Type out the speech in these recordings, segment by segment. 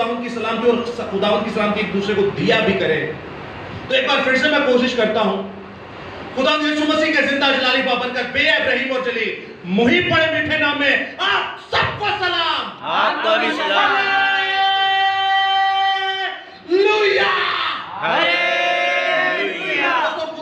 خداوند کی سلامتی اور خداوند کی سلامتی ایک دوسرے کو دیا بھی کرے. تو ایک بار پھر سے میں کوشش کرتا ہوں, خداوند یسوع مسیح کے زندہ جلالی بابرکت بے عیب رحیم اور جلیل محیط بڑے میٹھے نام میں آپ سب کو سلام. آپ کو بھی سلام. ہلیلویا. ہلیلویا. دوستو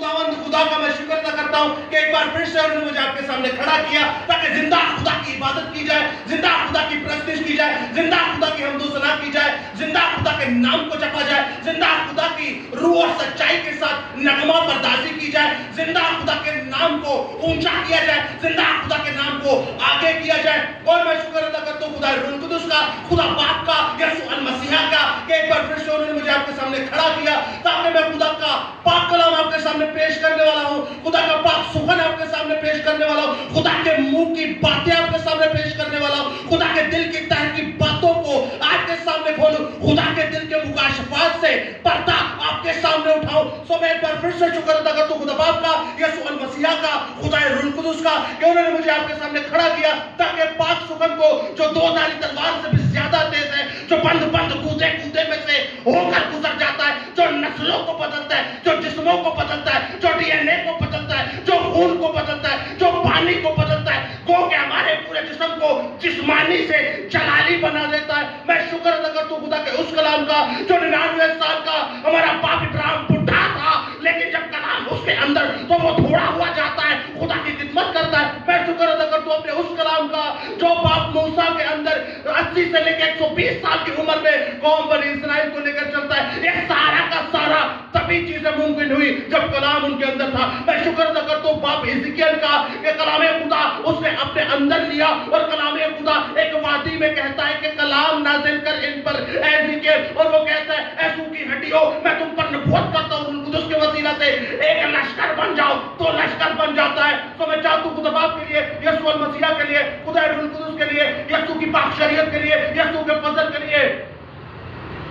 خدا کا میں شکر ادا کرتا ہوں کہ ایک بار پھر سے انہوں نے مجھے آپ کے سامنے کھڑا کیا تاکہ زندہ خدا کی عبادت کی جائے, زندہ خدا کی پرستش کی جائے, زندہ خدا کی حمد و ثنا کی جائے, زندہ خدا کے نام کو جپا جائے, زندہ خدا کی روح اور سچائی کے ساتھ نغمہ پردازی کی جائے, زندہ خدا کے نام کو اونچا کیا جائے, زندہ خدا کے نام کو آگے کیا جائے. اور میں شکر ادا کرتا ہوں خدا روح القدس کا, خدا باپ کا, یسوع المسیح کا کہ ایک بار پھر سے انہوں نے مجھے آپ کے سامنے کھڑا کیا تاکہ میں خدا کا پاک کلام آپ کے سامنے پیش کرنے والا ہوں, خدا کا پاک سخن آپ کے سامنے پیش کرنے والا ہوں, خدا کے منہ کی باتیں آپ کے سامنے پیش کرنے والا ہوں, خدا کے دل کی تہ کی باتوں کو آپ کے سامنے کھولوں, خدا کے دل کے مکاشفات سے پردہ آپ کے سامنے اٹھاؤں. سو میں ایک بار پھر سے شکر ادا کرتا ہوں خدا باپ کا, یسوع المسیح کا, خدا روح القدس کا کہ انہوں نے مجھے آپ کے سامنے کھڑا کیا تاکہ پاک سخن کو جو دو دھاری تلوار سے بھی زیادہ تیز ہے, جو بند کودے میں سے ہو کر گزر جاتا ہے, جو نسلوں کو بدلتا ہے, جو جسموں کو بدلتا ہے, جو ڈی این اے کو بدلتا ہے, جو خون کو بدلتا ہے, جو پانی کو بدلتا ہے, گو کہ ہمارے پورے جسم کو جسمانی سے جلالی بنا دیتا ہے. میں شکر ادا کرتا ہوں خدا کے اس کلام کا جو 99 سال کا ہمارا باپ ابراہیم بڈھا تھا لیکن جب کلام اس کے اندر تو وہ تھوڑا ہوا جاتا ہے, خدا کی خدمت کرتا ہے. میں شکر ادا کرتا ہوں اپنے اس کلام کا جو باپ موسیٰ کے اندر 80 سے لے کے 120 سال کی عمر میں قوم بنی اسرائیل کو لے کر چلتا ہے. یہ سارا کا سارا تبھی چیزیں ممکن ہوئی جب کلام ان کے اندر تھا. میں شکر ادا کرتا ہوں باپ حزقیل کا کہ کلام خدا اس نے اپنے اندر لیا اور کلام خدا ایک وادی میں کہتا ہے کہ کلام نازل کر ان پر اے حزقیل, اور وہ کہتا ہے اے سوکھی ہڈیوں میں تم پر نبوت کرتا ہوں روح القدس کے وسیلہ سے ایک لشکر بن جاؤ, تو لشکر بن جاتا ہے. تو میں چاہتا ہوں خدا باپ کے لیے, یسوع المسیح کے لیے, خدا روح القدس کے لیے, یسوع کی پاک شریعت کے لیے, یسوع کے فضل کے لیے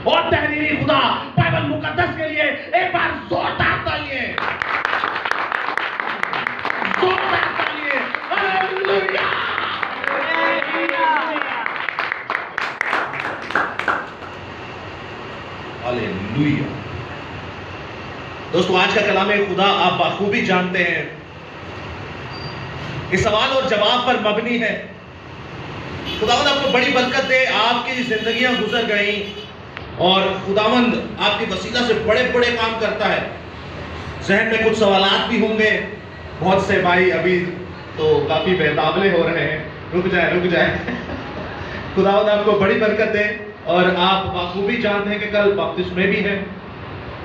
اور تحریری خدا بائبل مقدس کے لیے ایک بار زوردار تالیاں, زوردار تالیاں. ہلیلویا. ہلیلویا. دوستو آج کا کلام خدا آپ بخوبی جانتے ہیں کہ سوال اور جواب پر مبنی ہے. خداوند آپ کو بڑی برکت دے, آپ کی زندگیاں گزر گئیں اور خداوند آپ کی وسیلہ سے بڑے بڑے کام کرتا ہے. ذہن میں کچھ سوالات بھی ہوں گے, بہت سے بھائی ابھی تو کافی بےتابلے ہو رہے ہیں, رک جائے. خداوند آپ کو بڑی برکت دے اور آپ بخوبی جانتے ہیں کہ کل بپتسمے بھی ہے.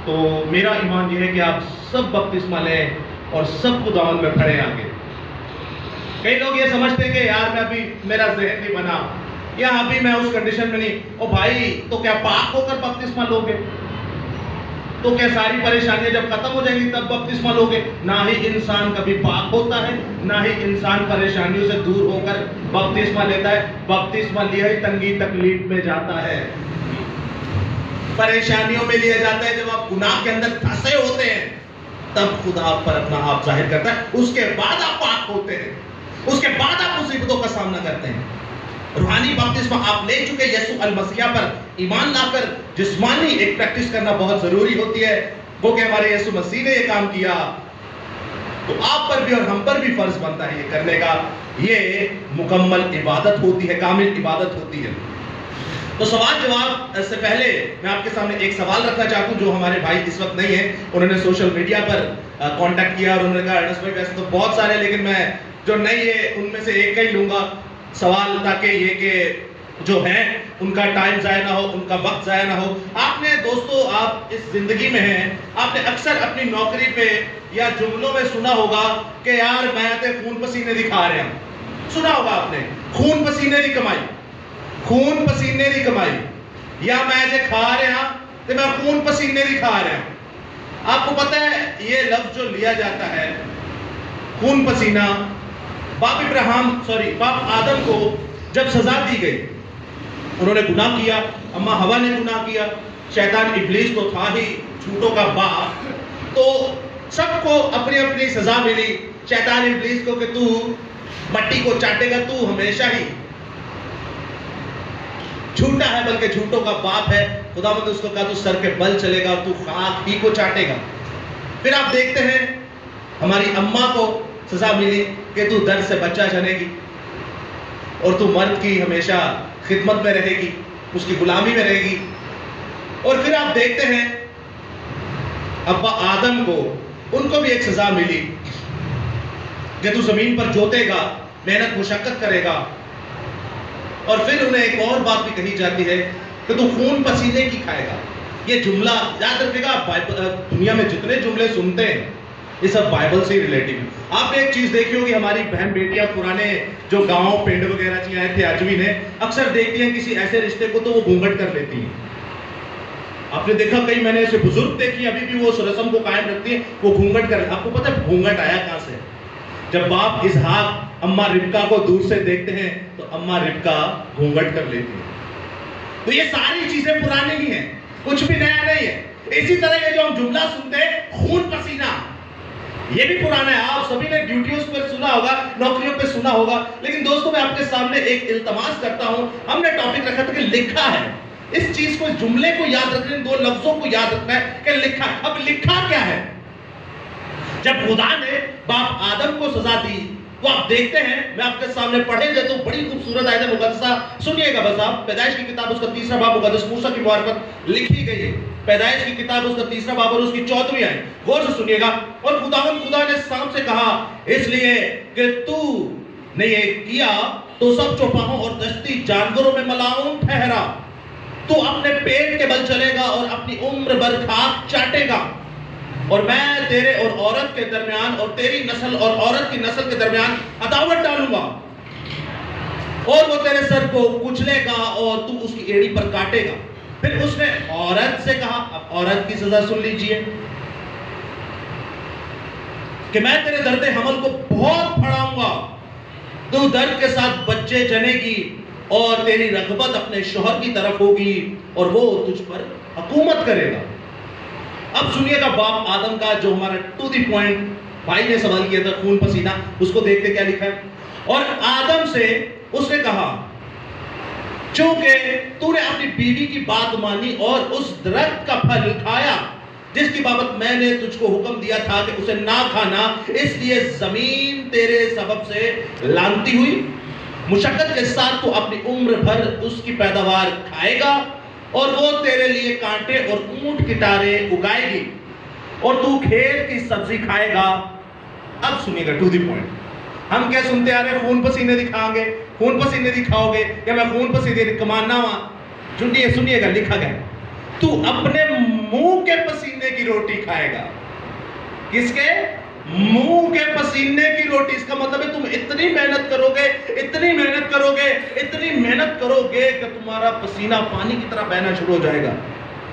تو میرا ایمان یہ ہے کہ آپ سب بپتسمہ لیں اور سب خداوند میں کھڑے آگے. کئی لوگ یہ سمجھتے ہیں کہ یار میں ابھی میرا ذہن نہیں بنا یا ابھی میں اس کنڈیشن میں نہیں. او بھائی تو کیا پاک ہو کر بپتسمہ لوگے؟ تو کیا ساری پریشانیاں جب ختم ہو جائیں گی تب بپتسمہ لوگے؟ نہ ہی انسان کبھی پاک ہوتا ہے, نہ ہی انسان پریشانیوں سے دور ہو کر بپتسمہ لیتا ہے. بپتسمہ لیا ہی تنگی تکلیف میں جاتا ہے, پریشانیوں میں لیا جاتا ہے. جب آپ گناہ کے اندر پھنسے ہوتے ہیں تب خدا آپ پر اپنا آپ ظاہر کرتا ہے. اس کے بعد آپ پاک ہوتے ہیں, اس کے بعد آپ مصیبتوں کا سامنا کرتے ہیں. روحانی بپتسمہ آپ لے چکے, یسوع المسیح پر ایمان لا کر جسمانی ایک پریکٹس کرنا بہت ضروری ہوتی ہے. وہ کہ ہمارے یسوع مسیح نے یہ کام کیا تو آپ پر بھی اور ہم پر بھی فرض بنتا ہے یہ کرنے کا. یہ مکمل عبادت ہوتی ہے, کامل عبادت ہوتی ہے. تو سوال جواب سے پہلے میں آپ کے سامنے ایک سوال رکھنا چاہتا ہوں جو ہمارے بھائی اس وقت نہیں ہیں, انہوں نے سوشل میڈیا پر کانٹیکٹ کیا اور انہوں نے کہا ارنس بھائی ویسے تو بہت سارے لیکن میں جو نہیں ہے ان میں سے ایک کا ہی لوں گا سوال, تاکہ یہ کہ جو ہیں ان کا ٹائم ضائع نہ ہو, ان کا وقت ضائع نہ ہو. آپ نے دوستو, آپ اس زندگی میں ہیں, آپ نے اکثر اپنی نوکری پہ یا جملوں میں سنا ہوگا کہ یار میں تے خون پسینے دکھا رہے ہیں. سنا ہوگا آپ نے, خون پسینے دی کمائی, خون پسینے دی کمائی, یا میں جے کھا رہے ہیں تو میں خون پسینے دی کھا رہے ہیں. آپ کو پتہ ہے یہ لفظ جو لیا جاتا ہے خون پسینہ, باپ آدم کو جب سزا دی گئی, انہوں نے گناہ کیا, اماں ہوا نے گناہ کیا, شیطان ابلیس تو تھا ہی جھوٹوں کا باپ, تو سب کو اپنی اپنی سزا ملی. شیطان ابلیس کو کہ تو مٹی کو چاٹے گا تو ہمیشہ ہی جھوٹا ہے بلکہ جھوٹوں کا باپ ہے. خداوند نے اس کو کہا تو سر کے بل چلے گا اور تو خاک ہی کو چاٹے گا. پھر آپ دیکھتے ہیں ہماری اماں کو سزا ملی کہ تو درد سے بچہ جنے گی اور تو مرد کی ہمیشہ خدمت میں رہے گی, اس کی غلامی میں رہے گی. اور پھر آپ دیکھتے ہیں ابا آدم کو, ان کو بھی ایک سزا ملی کہ تو زمین پر جوتے گا, محنت مشقت کرے گا. اور پھر انہیں ایک اور بات بھی کہی جاتی ہے کہ تو خون پسینے کی کھائے گا. یہ جملہ یاد رکھے گا, دنیا میں جتنے جملے سنتے ہیں یہ سب بائبل سے ہی ریلیٹیو ہے. آپ نے ایک چیز دیکھی ہوگی, ہماری بہن بیٹیاں پرانے جو گاؤں پنڈ وغیرہ سے آئے تھے آجوین ہے, اکثر دیکھتی ہیں کسی ایسے رشتے کو تو وہ گھونگھٹ کر لیتی ہیں. آپ نے دیکھا کئی, میں نے ایسے بزرگ دیکھی ابھی بھی وہ اس رسم کو قائم رکھتی ہیں, وہ گھونگھٹ کر. آپ کو پتہ ہے گھونگھٹ آیا کہاں سے؟ جب باپ اسحاق اماں ربکا کو دور سے دیکھتے ہیں تو اماں ربکا گھونگھٹ کر لیتی ہیں. تو یہ ساری چیزیں پرانی ہی ہیں, کچھ بھی نیا نہیں ہے. اسی طرح یہ جو ہم جملہ سنتے ہیں خون پسینہ, یہ بھی پرانا ہے. آپ سبھی نے ڈیوٹیوں پر سنا ہوگا, نوکریوں پہ سنا ہوگا. لیکن دوستوں میں آپ کے سامنے ایک التماس کرتا ہوں, ہم نے ٹاپک رکھا تھا کہ لکھا ہے. اس چیز کو, اس جملے کو یاد رکھنا, دو لفظوں کو یاد رکھنا ہے کہ لکھا. اب لکھا کیا ہے؟ جب خدا نے باپ آدم کو سزا دی تو آپ دیکھتے ہیں, میں آپ کے سامنے پڑھے دیتا ہوں, بڑی خوبصورت آیت مقدسہ سنیے گا بس آپ. پیدائش کی کتاب اس کا 3 باب مقدس موسیٰ کی مہر پر لکھی گئی ہے. پیدائش کی کتاب اس کا 3 باب اور اس کی 14ویں آیت غور سے سنیے گا. اور خدا نے سانپ سے کہا, اس لیے کہ تو نے یہ کیا تو سب چوپاہوں اور دشتی جانوروں میں ملعون ٹھہرا. تو اپنے پیٹ کے بل چلے گا اور اپنی عمر بھر خاک چاٹے گا. اور میں تیرے اور عورت کے درمیان اور تیری نسل اور عورت کی نسل کے درمیان عداوت ڈالوں گا, اور وہ تیرے سر کو کچلے گا اور تو اس کی ایڑی پر کاٹے گا. پھر اس نے عورت سے کہا, اب عورت کی سزا سن لیجئے, کہ میں تیرے درد حمل کو بہت بڑھاؤں گا, تو درد کے ساتھ بچے جنے گی اور تیری رغبت اپنے شوہر کی طرف ہوگی اور وہ تجھ پر حکومت کرے گا. اب سنیے گا باپ آدم کا جو ہمارا ٹو دی پوائنٹ بھائی نے سوال کیا تھا, خون پسینہ, اس کو دیکھتے کیا لکھا ہے. اور آدم سے اس نے کہا, چونکہ تو نے اپنی بیوی کی بات مانی اور اس درخت کا پھل کھایا جس کی بابت میں نے تجھ کو حکم دیا تھا کہ اسے نہ کھانا, اس لیے زمین تیرے سبب سے لعنتی ہوئی. مشقت کے ساتھ تو اپنی عمر بھر اس کی پیداوار کھائے گا اور وہ تیرے لیے کانٹے اور اونٹ کی ٹاریں اگائے گی اور تو کھیت کی سبزی کھائے گا. اب سنیے گا ٹو دی پوائنٹ. ہم کیا سنتے آ رہے ہیں, خون پسینے دکھاؤ گے, خون پسینے دکھاؤ گے, کہ میں خون پسینے کمانا ہوا. سنیے گا لکھا گیا, تو اپنے منہ کے پسینے کی روٹی کھائے گا. کس کے منہ کے پسینے کی روٹی؟ اس کا مطلب ہے تم اتنی محنت کرو گے, اتنی محنت کرو گے, اتنی محنت کرو گے کہ تمہارا پسینہ پانی کی طرح بہنا شروع ہو جائے گا.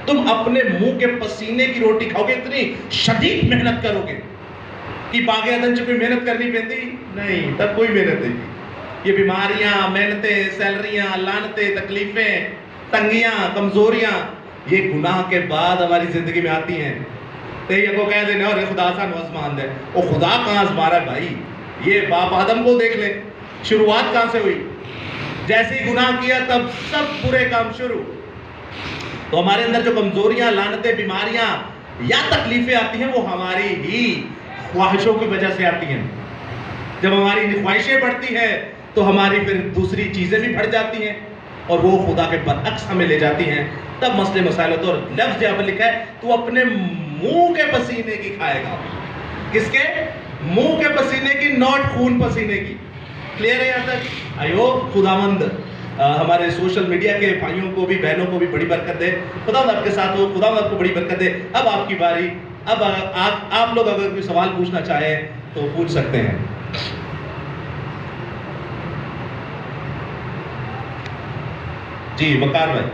تم اپنے منہ کے پسینے کی روٹی کھاؤ گے, اتنی شدید محنت کرو گے کہ باغ عدن سے کوئی محنت کرنی پڑتی نہیں, تب کوئی محنت نہیں. یہ بیماریاں, محنتیں, سیلریاں, لعنتیں, تکلیفیں, تنگیاں, کمزوریاں, یہ گناہ کے بعد ہماری زندگی میں آتی ہیں. تو یہ کو کہہ دینا اور خدا سا نوزمان دے, وہ خدا کہاں آزما رہا ہے بھائی؟ یہ باپ آدم کو دیکھ لیں, شروعات کہاں سے ہوئی؟ جیسے ہی گناہ کیا تب سب برے کام شروع. تو ہمارے اندر جو کمزوریاں, لعنتیں, بیماریاں یا تکلیفیں آتی ہیں وہ ہماری ہی خواہشوں کی وجہ سے آتی ہیں. جب ہماری خواہشیں بڑھتی ہیں تو ہماری پھر دوسری چیزیں بھی بڑھ جاتی ہیں اور وہ خدا کے برعکس ہمیں لے جاتی ہیں. تب مسئلے مسائل ہوتے. اور لفظ یہاں پر لکھا ہے, تو اپنے منہ کے پسینے کی کھائے گا. کس کے منہ کے پسینے کی, نوٹ خون پسینے کی. کلیئر ہے یہاں تک؟ آئیو خداوند ہمارے سوشل میڈیا کے بھائیوں کو بھی, بہنوں کو بھی بڑی برکت دے. خداوند آپ کے ساتھ ہو, خداوند آپ کو بڑی برکت دے. اب آپ کی باری. اب آپ لوگ اگر کوئی سوال پوچھنا چاہیں تو پوچھ سکتے ہیں. جی وقار بھائی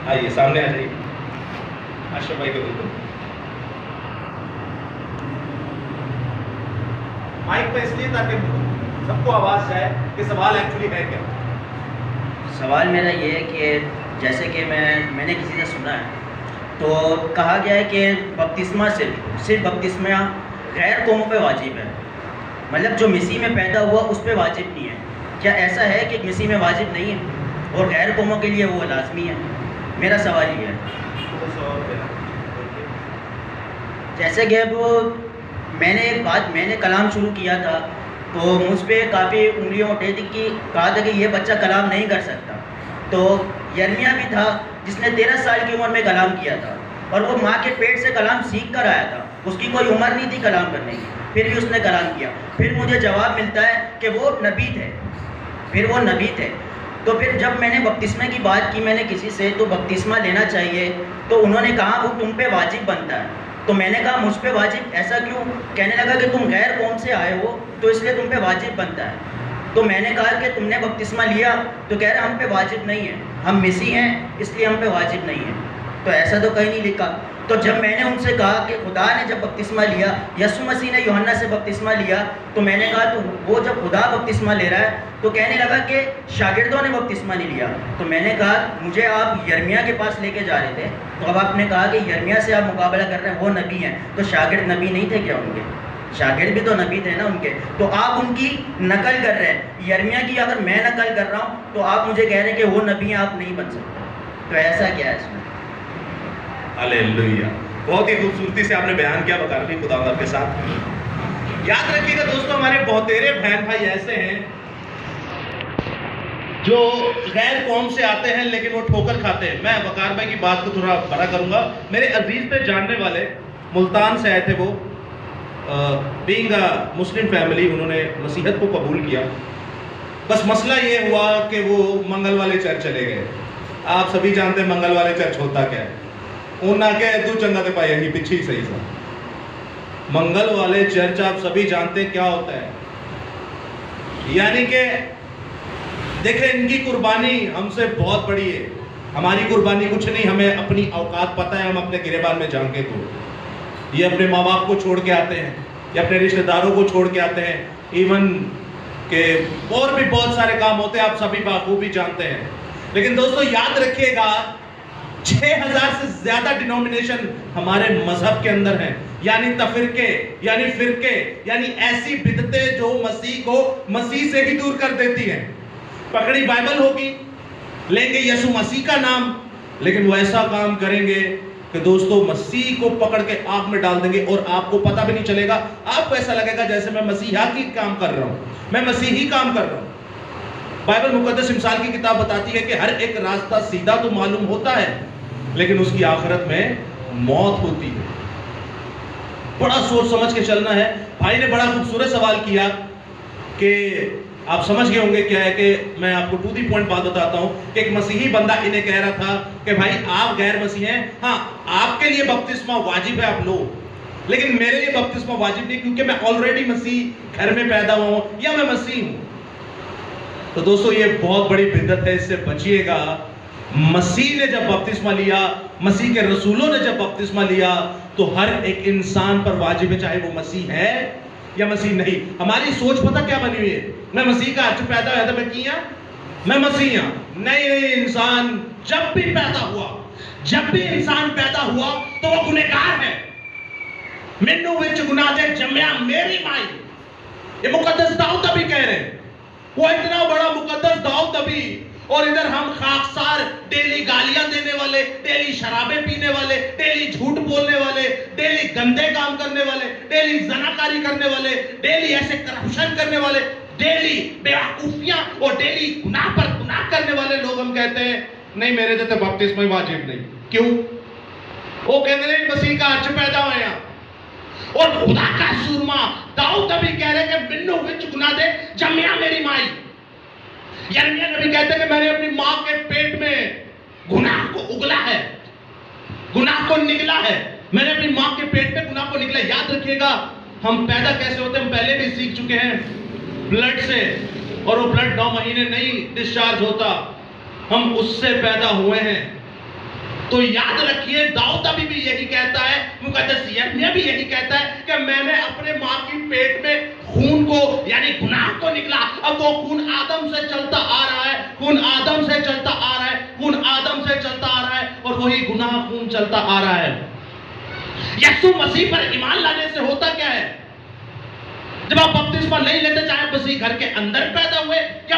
آئیے, سامنے آ جائیے. اشرف بھائی کو دیکھو مائک پہ, اس لیے تاکہ سب کو آواز جائے کہ سوال ایکچولی ہے کیا. سوال میرا یہ ہے کہ جیسے کہ میں نے کسی سے سنا ہے تو کہا گیا ہے کہ بپتسمہ صرف بپتسمہ غیر قوموں پہ واجب ہے, مطلب جو مسیح میں پیدا ہوا اس پہ واجب نہیں ہے. کیا ایسا ہے کہ مسیح میں واجب نہیں ہے؟ اور غیر قوموں کے لیے وہ لازمی ہے. میرا سوال یہ ہے جیسے کہ اب میں نے کلام شروع کیا تھا تو مجھ پہ کافی انگلیاں اٹھے تھی کہ کہا تھا کہ یہ بچہ کلام نہیں کر سکتا. تو یرمیہ بھی تھا جس نے 13 سال کی عمر میں کلام کیا تھا اور وہ ماں کے پیٹ سے کلام سیکھ کر آیا تھا. اس کی کوئی عمر نہیں تھی کلام کرنے کی, پھر بھی اس نے کلام کیا. پھر مجھے جواب ملتا ہے کہ وہ نبی تھے. تو پھر جب میں نے بپتسمے کی بات کی میں نے کسی سے تو بپتسمہ لینا چاہیے تو انہوں نے کہا وہ تم پہ واجب بنتا ہے. تو میں نے کہا مجھ پہ واجب ایسا کیوں؟ کہنے لگا کہ تم غیر قوم سے آئے ہو تو اس لیے تم پہ واجب بنتا ہے. تو میں نے کہا کہ تم نے بپتسمہ لیا؟ تو کہہ رہا ہم پہ واجب نہیں ہے, ہم مسیح ہیں اس لیے ہم پہ واجب نہیں ہے. تو ایسا تو کہیں نہیں لکھا. تو جب میں نے ان سے کہا کہ خدا نے جب بپتسمہ لیا, یسوع مسیح نے یوحنا سے بپتسمہ لیا, تو میں نے کہا تو وہ جب خدا بپتسمہ لے رہا ہے تو کہنے لگا کہ شاگردوں نے بپتسمہ نہیں لیا. تو میں نے کہا مجھے آپ یرمیہ کے پاس لے کے جا رہے تھے, تو اب آپ نے کہا کہ یرمیہ سے آپ مقابلہ کر رہے ہیں, وہ نبی ہیں, تو شاگرد نبی نہیں تھے کیا ان کے؟ شاگرد بھی تو نبی تھے نا ان کے. تو آپ ان کی نقل کر رہے ہیں. یرمیہ کی اگر میں نقل کر رہا ہوں تو آپ مجھے کہہ رہے ہیں کہ وہ نبی ہیں, آپ نہیں بن سکتے. تو ایسا کیا ہے اس میں؟ ہاللیلویہ. بہت ہی خوبصورتی سے آپ نے بیان کیا بقربی خدا آپ کے ساتھ. یاد رکھیے گا دوستوں, ہمارے بہتیرے بہن بھائی ایسے ہیں جو غیر قوم سے آتے ہیں لیکن وہ ٹھوکر کھاتے ہیں. میں وقار بھائی کی بات کو تھوڑا بڑا کروں گا. میرے عزیز پہ جاننے والے ملتان سے آئے تھے, وہ بینگ مسلم فیملی انہوں نے مسیحیت کو قبول کیا. بس مسئلہ یہ ہوا کہ وہ منگل والے چرچ چلے گئے. آپ سبھی جانتے ہیں منگل والے چرچ ہوتا کیا ہے. ان نہ کہ تو چنگا تے پائے ہی پیچھے ہی صحیح سا. منگل والے چرچ آپ سبھی جانتے ہیں کیا ہوتا ہے. یعنی کہ دیکھیں ان کی قربانی ہم سے بہت بڑی ہے. ہماری قربانی کچھ نہیں, ہمیں اپنی اوقات پتہ ہے, ہم اپنے گریبان میں جھانکے تو یہ اپنے ماں باپ کو چھوڑ کے آتے ہیں, یا اپنے رشتہ داروں کو چھوڑ کے آتے ہیں, ایون کہ اور بھی بہت سارے کام ہوتے ہیں, آپ سبھی بخوبی جانتے ہیں. لیکن دوستو یاد رکھیے گا 6000 سے زیادہ ڈینومینیشن ہمارے مذہب کے اندر ہیں, یعنی تفرقے, یعنی فرقے, یعنی ایسی بدعتیں جو مسیح کو مسیح سے ہی دور کر دیتی ہیں. پکڑی بائبل ہوگی, لیں گے یسوع مسیح کا نام, لیکن وہ ایسا کام کریں گے کہ دوستو مسیح کو پکڑ کے آگ میں ڈال دیں گے اور آپ کو پتہ بھی نہیں چلے گا. آپ کو ایسا لگے گا جیسے میں مسیحا کی کام کر رہا ہوں, میں مسیحی کام کر رہا ہوں. بائبل مقدس امثال کی کتاب بتاتی ہے کہ ہر ایک راستہ سیدھا تو معلوم ہوتا ہے لیکن اس کی آخرت میں موت ہوتی ہے. بڑا سوچ سمجھ کے چلنا ہے. بھائی نے بڑا خوبصورت سوال کیا کہ آپ سمجھ گئے ہوں گے کیا ہے, کہ میں آپ کو ٹو دی پوائنٹ بات بتاتا ہوں کہ ایک مسیحی بندہ انہیں کہہ رہا تھا کہ بھائی آپ غیر مسیح ہیں, ہاں آپ کے لیے بپتسمہ واجب ہے, آپ لو, لیکن میرے لیے بپتسمہ واجب نہیں کیونکہ میں آلریڈی مسیح گھر میں پیدا ہوا ہوں یا میں مسیح ہوں. تو دوستو یہ بہت بڑی بدعت ہے, اس سے بچیے گا. مسیح نے جب بپتسمہ لیا, مسیح کے رسولوں نے جب بپتسمہ لیا تو ہر ایک انسان پر واجب ہے, چاہے وہ مسیح ہے یا مسیح نہیں. ہماری سوچ پتہ کیا بنی ہوئی ہے, میں مسیح کا اچھا پیدا ہوا تھا, میں کیا میں مسیح ہوں. نہیں, انسان جب بھی پیدا ہوا تو وہ گنہگار ہے. مینوں وچ گناہ دے جمیا میری مائی. یہ مقدس داؤد نبی کہہ رہے ہیں, وہ اتنا بڑا مقدس داؤد نبی, اور ادھر ہم خاکسار ڈیلی گالیاں دینے والے, ڈیلی شرابیں پینے والے, ڈیلی جھوٹ بولنے والے, ڈیلی گندے کام کرنے والے, ڈیلی زناکاری کرنے والے, ڈیلی ایسے کرپشن کرنے والے, ڈیلی بیوقوفیاں اور ڈیلی گناہ پر گناہ کرنے والے لوگ ہم کہتے ہیں نہیں میرے تے بپتسمہ واجب نہیں. کیوں؟ وہ کہتے ہیں مسیح کا اچھا پیدا ہوئے ہیں. اور خدا کا سورما داؤد نبی کہہ رہے کہ مینوں وچ گناہ دے جمیا میری مائی. یرمیہ نبی کہتے ہیں کہ میں نے اپنی ماں کے پیٹ میں گناہ کو اگلا ہے, گناہ کو نگلا ہے, میں نے اپنی ماں کے پیٹ میں گناہ کو نگلا. یاد رکھیے گا ہم پیدا کیسے ہوتے ہیں, ہم پہلے بھی سیکھ چکے ہیں, بلڈ سے, اور وہ بلڈ 9 مہینے نہیں ڈسچارج ہوتا, ہم اس سے پیدا ہوئے ہیں. تو یاد رکھیے داؤد نبی بھی یہی کہتا ہے, مقدس یرمیہ بھی یہی کہتا ہے کہ میں نے اپنے ماں کی پیٹ میں خون کو یعنی گناہ کو نکلا. اب وہ خون آدم سے چلتا آ رہا ہے, خون آدم سے چلتا آ رہا ہے, خون آدم سے چلتا آ رہا ہے, اور وہی گناہ خون چلتا آ رہا ہے. یسوع مسیح پر ایمان لانے سے ہوتا کیا ہے؟ جب آپ بپتسمہ نہیں لیتے, چاہے مسیح گھر کے اندر پیدا ہوئے یا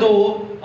2,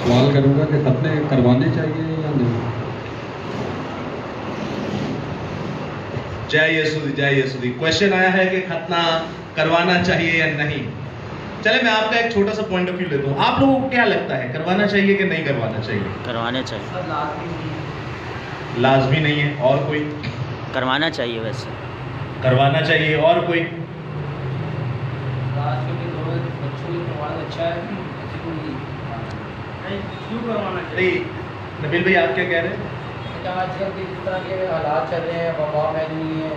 سوال کروں گا کہ ختنے کروانے چاہیے یا نہیں؟ جے یسودی کوشچن آیا ہے کہ ختنہ کروانا چاہیے یا نہیں. چلے میں آپ کا ایک چھوٹا سا پوائنٹ آف ویو لیتا ہوں. آپ لوگوں کو کیا لگتا ہے کروانا چاہیے کہ نہیں کروانا چاہیے؟ کروانے چاہیے. لازمی نہیں ہے. اور کوئی؟ کروانا چاہیے. ویسے کروانا چاہیے. اور کوئی؟ نبیل بھائی آپ کیا کہہ رہے ہیں؟ آج کل کے جس طرح کے حالات چل رہے ہیں وبا پھیلی ہے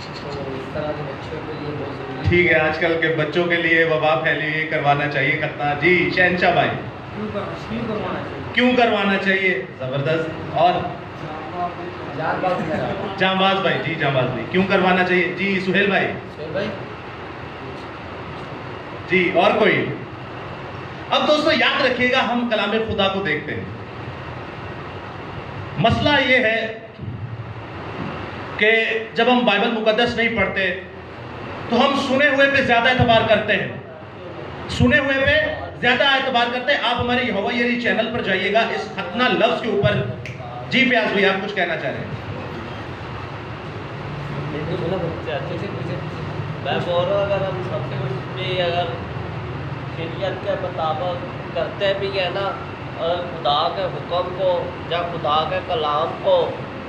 تو اس طرح کے بچوں کے لیے بہت ضروری ہے. ٹھیک ہے. آج کل کے بچوں کے لیے وبا پھیلی ہوئی کروانا چاہیے ختنہ. جی شہنشاہ بھائی کیوں کروانا چاہیے؟ زبردست. اور جانباز بھائی. جی جانباز بھائی کیوں کروانا چاہیے؟ جی سہیل بھائی. جی اور کوئی؟ اب دوستو یاد رکھیے گا ہم کلام خدا کو دیکھتے ہیں. مسئلہ یہ ہے کہ جب ہم بائبل مقدس نہیں پڑھتے تو ہم سنے ہوئے پہ زیادہ اعتبار کرتے ہیں. سنے ہوئے پہ زیادہ اعتبار کرتے ہیں. آپ ہمارے یہوہ یری چینل پر جائیے گا اس ختنہ لفظ کے اوپر. جی پیاز بھائی آپ کچھ کہنا چاہ رہے ہیں؟ میں بول رہا ہوں اگر ہم سب سے کچھ بھی اگر شریعت کے مطابق کرتے بھی ہیں نا اور خدا کے حکم کو یا خدا کے کلام کو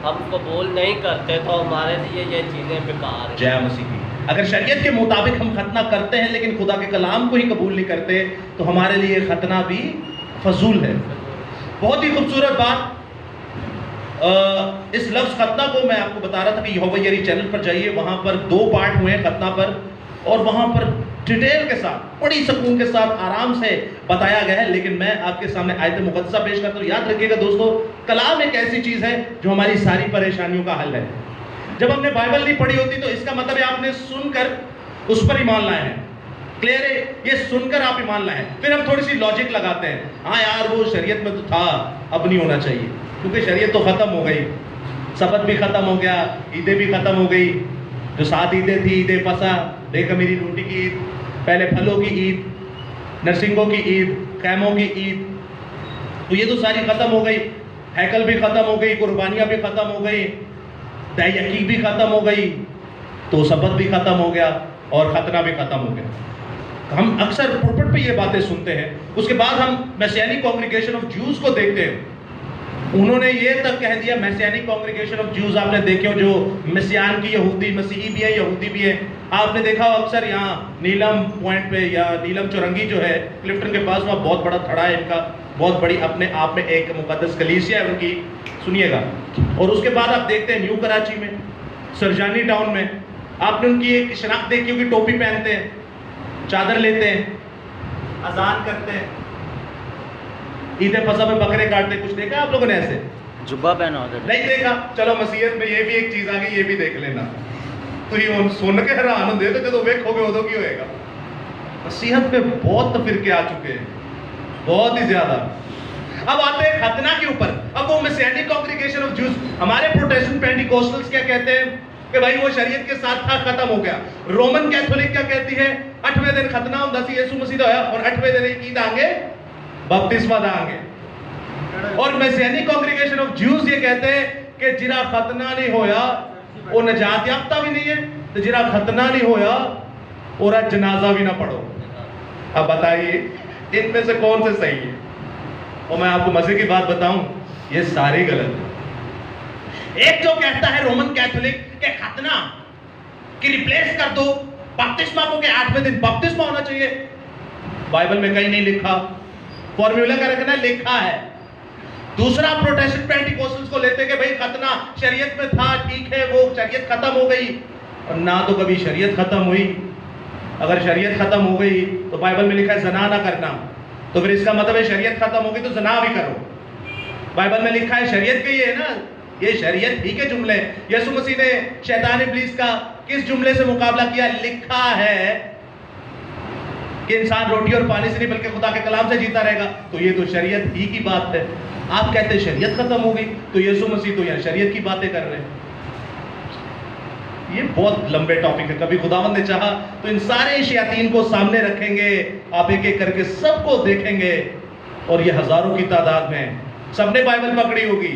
ہم قبول نہیں کرتے تو ہمارے لیے یہ چیزیں بیکار ہیں. جے مسیح کی. اگر شریعت کے مطابق ہم ختنہ کرتے ہیں لیکن خدا کے کلام کو ہی قبول نہیں کرتے تو ہمارے لیے ختنہ بھی فضول ہے. بہت ہی خوبصورت بات. اس لفظ ختنہ کو میں آپ کو بتا رہا تھا کہ یہوہ یری چینل پر جائیے. وہاں پر 2 پارٹ ہوئے ہیں ختنہ پر اور وہاں پر ڈیٹیل کے ساتھ بڑی سکون کے ساتھ آرام سے بتایا گیا ہے. لیکن میں آپ کے سامنے آیت مقدسہ پیش کرتا ہوں. یاد رکھیے گا دوستو کلام ایک ایسی چیز ہے جو ہماری ساری پریشانیوں کا حل ہے. جب ہم نے بائبل نہیں پڑھی ہوتی تو اس کا مطلب ہے آپ نے سن کر اس پر ایمان لائے ہیں. کلیئر ہے؟ یہ سن کر آپ ایمان لائے ہیں. پھر ہم تھوڑی سی لاجک لگاتے ہیں. ہاں یار وہ شریعت میں تو تھا اب نہیں ہونا چاہیے کیونکہ شریعت تو ختم ہو گئی. سبت بھی ختم ہو گیا. عیدیں بھی ختم ہو گئی. جو 7 عیدیں تھی عید فصح بے خمیری روٹی کی عید پہلے پھلوں کی عید نرسنگوں کی عید خیموں کی عید تو یہ تو ساری ختم ہو گئی. ہیکل بھی ختم ہو گئی. قربانیاں بھی ختم ہو گئی. دہ یقیق بھی ختم ہو گئی. تو سبت بھی ختم ہو گیا اور ختنہ بھی ختم ہو گیا. ہم اکثر پلپٹ پہ یہ باتیں سنتے ہیں. اس کے بعد ہم میسیانک کانگریگیشن آف جیوز کو دیکھتے ہیں. انہوں نے یہ تک کہہ دیا میسیانک کانگریگیشن آف جیوز آپ نے دیکھے ہو جو مسیحیان کی یہودی مسیحی بھی ہے یہودی بھی ہے. آپ نے دیکھا ہو اکثر یہاں نیلم پوائنٹ پہ یا نیلم چورنگی جو ہے کلفٹن کے پاس وہاں بہت بڑا تھڑا ہے ان کا. بہت بڑی اپنے آپ میں ایک مقدس کلیسیا ہے ان کی. سنیے گا. اور اس کے بعد آپ دیکھتے ہیں نیو کراچی میں سرجانی ٹاؤن میں آپ نے ان کی ایک شناخت دیکھی ہوگی. ٹوپی پہنتے ہیں چادر لیتے ہیں اذان کرتے ہیں عید فصح میں بکرے کاٹتے. کچھ دیکھا آپ لوگوں نے ایسے؟ جبہ پہنا ہوتا ہے. نہیں دیکھا. چلو مسیحیت میں یہ بھی ایک چیز آ گئی یہ بھی دیکھ لینا. تو یہ سن کے حیران ہوں تو جب ویک ہو گئے ادو کی ہوئے گا. مسیحت پہ بہت فرقے آ چکے ہیں بہت ہی زیادہ. اب آتے ہیں ختنہ کے اوپر. اب وہ مسیحیانک کانگریگیشن آف جوز ہمارے پروٹیسٹنٹ پینٹیکوسٹلز کیا کہتے ہیں کہ بھائی وہ شریعت کے ساتھ تھا ختم ہو گیا. رومن کیتھولک کیا کہتی ہے 8ویں دن ختنہ ہوندا سی یسوع مسیح دا ہویا اور 8ویں دن عید آنگے بپتسمہ دا آنگے. اور مسیحیانک کانگریگیشن آف جیوز یہ کہتے ہیں کہ جرا ختنہ نہیں ہویا وہ نجات یافتہ بھی نہیں ہے تو جرا ختنہ نہیں ہویا اور جنازہ بھی نہ پڑھو. اب بتائیے ان میں سے کون سے صحیح ہے؟ اور میں آپ کو مزے کی بات بتاؤں یہ ساری غلط ہے. ایک جو کہتا ہے رومن کیتھولک کہ ختنہ کی ریپلیس کر دو بپتسمہ کو کہ 8ویں دن بپتسمہ ہونا چاہیے. بائبل میں کہیں نہیں لکھا. فارمولا کا رکھنا لکھا ہے. دوسرا پروٹیسٹنٹ پینٹیکوسٹلز کو لیتے کہ بھئی ختنہ شریعت میں تھا ٹھیک ہے وہ شریعت ختم ہو گئی اور نہ تو کبھی شریعت ختم ہوئی. اگر شریعت ختم ہو گئی تو بائبل میں لکھا ہے زنا نہ کرنا تو پھر اس کا مطلب ہے شریعت ختم ہو گئی تو زنا بھی کرو. بائبل میں لکھا ہے شریعت کے یہ ہے نا یہ شریعت ہی کے جملے. یسوع مسیح نے شیطان ابلیس کا کس جملے سے مقابلہ کیا؟ لکھا ہے کہ انسان روٹی اور پانی سے نہیں بلکہ خدا کے کلام سے جیتا رہے گا. تو یہ تو شریعت ہی کی بات ہے. آپ کہتے ہیں شریعت ختم ہو گئی تو یسوع مسیح تو یہاں شریعت کی باتیں کر رہے ہیں. یہ بہت لمبے ٹاپک ہے. کبھی خداوند نے چاہا تو ان سارے شیاطین کو سامنے رکھیں گے آپ ایک ایک کر کے سب کو دیکھیں گے اور یہ ہزاروں کی تعداد میں سب نے بائبل پکڑی ہوگی,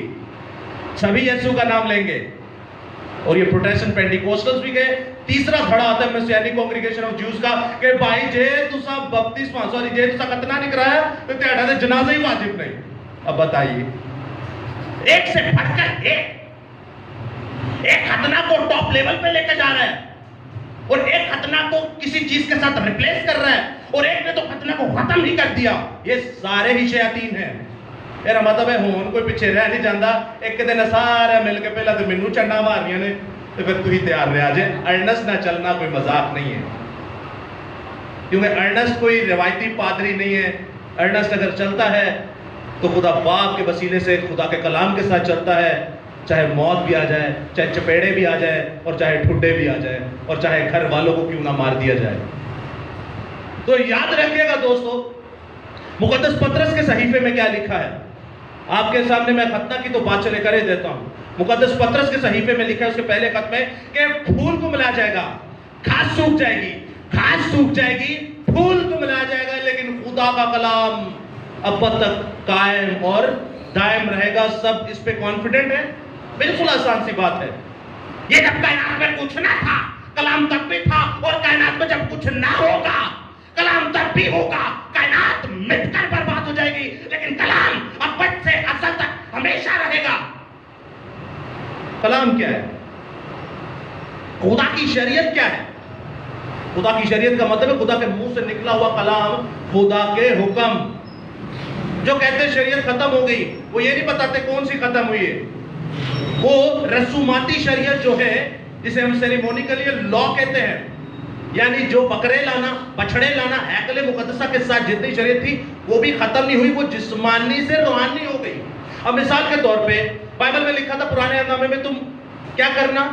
سبھی یسوع کا نام لیں گے. اور یہ پروٹیسٹنٹ پینٹیکوسٹلز بھی گئے. تیسرا دھڑا آتا ہے مسیحی کانگریگیشن آف جوز کا کہ بھائی جے تسا بپتسمہ سوری جے تسا ختنہ نہیں کرایا تو تہاڈا تے جنازہ ہی واجب نہیں. اب بتائیے, ایک سے بڑھ کر ایک ختنہ کو ٹاپ لیول پہ لے کے جا رہا ہے, اور ایک ختنہ کو کسی چیز کے ساتھ ریپلیس کر رہا ہے, اور ایک نے تو ختنہ کو ختم ہی کر دیا. یہ سارے ہی شیاطین ہیں. میرا مطلب ہے ہون کوئی پیچھے رہ نہیں جاندہ. ایک دن سارا مل کے پہلا تو مینوں چنڈا مارنیاں نے تو پھر تو ہی تیار رہا جے. ارنسٹ نہ چلنا کوئی مذاق نہیں ہے, کیونکہ ارنسٹ کوئی روایتی پادری نہیں ہے. ارنسٹ اگر چلتا ہے تو خدا باپ کے وسیلے سے خدا کے کلام کے ساتھ چلتا ہے, چاہے موت بھی آ جائے, چاہے چپیڑے بھی آ جائے, اور چاہے ٹھڈے بھی آ جائے, اور چاہے گھر والوں کو کیوں نہ مار دیا جائے. تو یاد رکھیے گا دوستو, مقدس پطرس کے صحیفے میں کیا لکھا ہے. آپ کے سامنے میں ختنہ کی تو بات چلے کر ہی دیتا ہوں. مقدس پطرس کے صحیفے میں لکھا ہے, اس کے پہلے خط میں, کہ پھول کو ملا جائے گا, گھاس سوکھ جائے گی, گھاس سوکھ جائے گی, پھول کو ملا جائے گا, لیکن خدا کا کلام اب تک قائم اور دائم رہے گا. سب اس پہ کانفیڈنٹ ہے؟ بالکل آسان سی بات ہے. یہ جب کائنات میں کچھ نہ تھا, کلام تب بھی تھا, اور کائنات میں جب کچھ نہ ہوگا, کلام تب بھی ہوگا. کائنات مٹ کر برباد ہو جائے گی, لیکن کلام ابد سے ازل تک ہمیشہ رہے گا. کلام کیا ہے؟ خدا کی شریعت کیا ہے؟ خدا کی شریعت کا مطلب ہے خدا کے منہ سے نکلا ہوا کلام, خدا کے حکم. جو کہتے ہیں شریعت ختم ہو گئی, وہ یہ نہیں بتاتے کون سی ختم ہوئی ہے. وہ رسوماتی شریعت جو ہے, جسے ہم سیریمونیکلی لا کہتے ہیں, یعنی جو بکرے لانا, بچڑے لانا, ہیکل مقدسہ کے ساتھ جتنی شریعت تھی وہ بھی ختم نہیں ہوئی, وہ جسمانی سے روحانی ہو گئی. اب مثال کے طور پہ بائبل میں لکھا تھا پرانے عہد نامے میں تم کیا کرنا,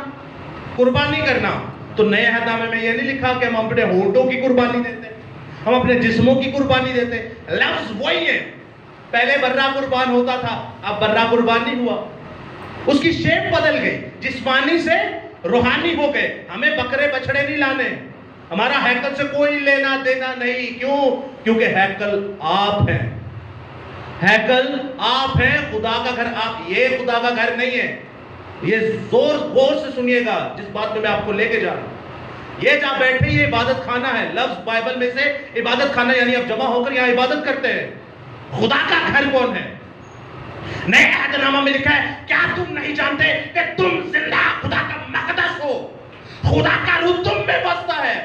قربانی کرنا. تو نئے عہد نامے میں یہ نہیں لکھا کہ ہم اپنے ہونٹوں کی قربانی دیتے, ہم اپنے جسموں کی قربانی دیتے. لفظ وہی ہے. پہلے برہ قربان ہوتا تھا, اب برہ قربان نہیں ہوا, اس کی شیپ بدل گئی, جسمانی سے روحانی ہو گئے. ہمیں بکرے بچڑے نہیں لانے, ہمارا ہیکل سے کوئی لینا دینا نہیں. کیوں؟ کیونکہ ہیکل آپ ہیں. ہیکل آپ ہیں, خدا کا گھر آپ. یہ خدا کا گھر نہیں ہے. یہ زور غور سے سنیے گا جس بات میں آپ کو لے کے جا رہا ہوں. یہ جہاں بیٹھے یہ عبادت خانہ ہے. لفظ بائبل میں سے عبادت خانہ, یعنی آپ جمع ہو کر یہاں عبادت کرتے ہیں. خدا کا گھر کون ہے؟ نئے عہد نامہ میں لکھا ہے, کیا تم نہیں جانتے کہ تم زندہ خدا کا مقدس ہو, خدا کا روح تم میں بستا ہے.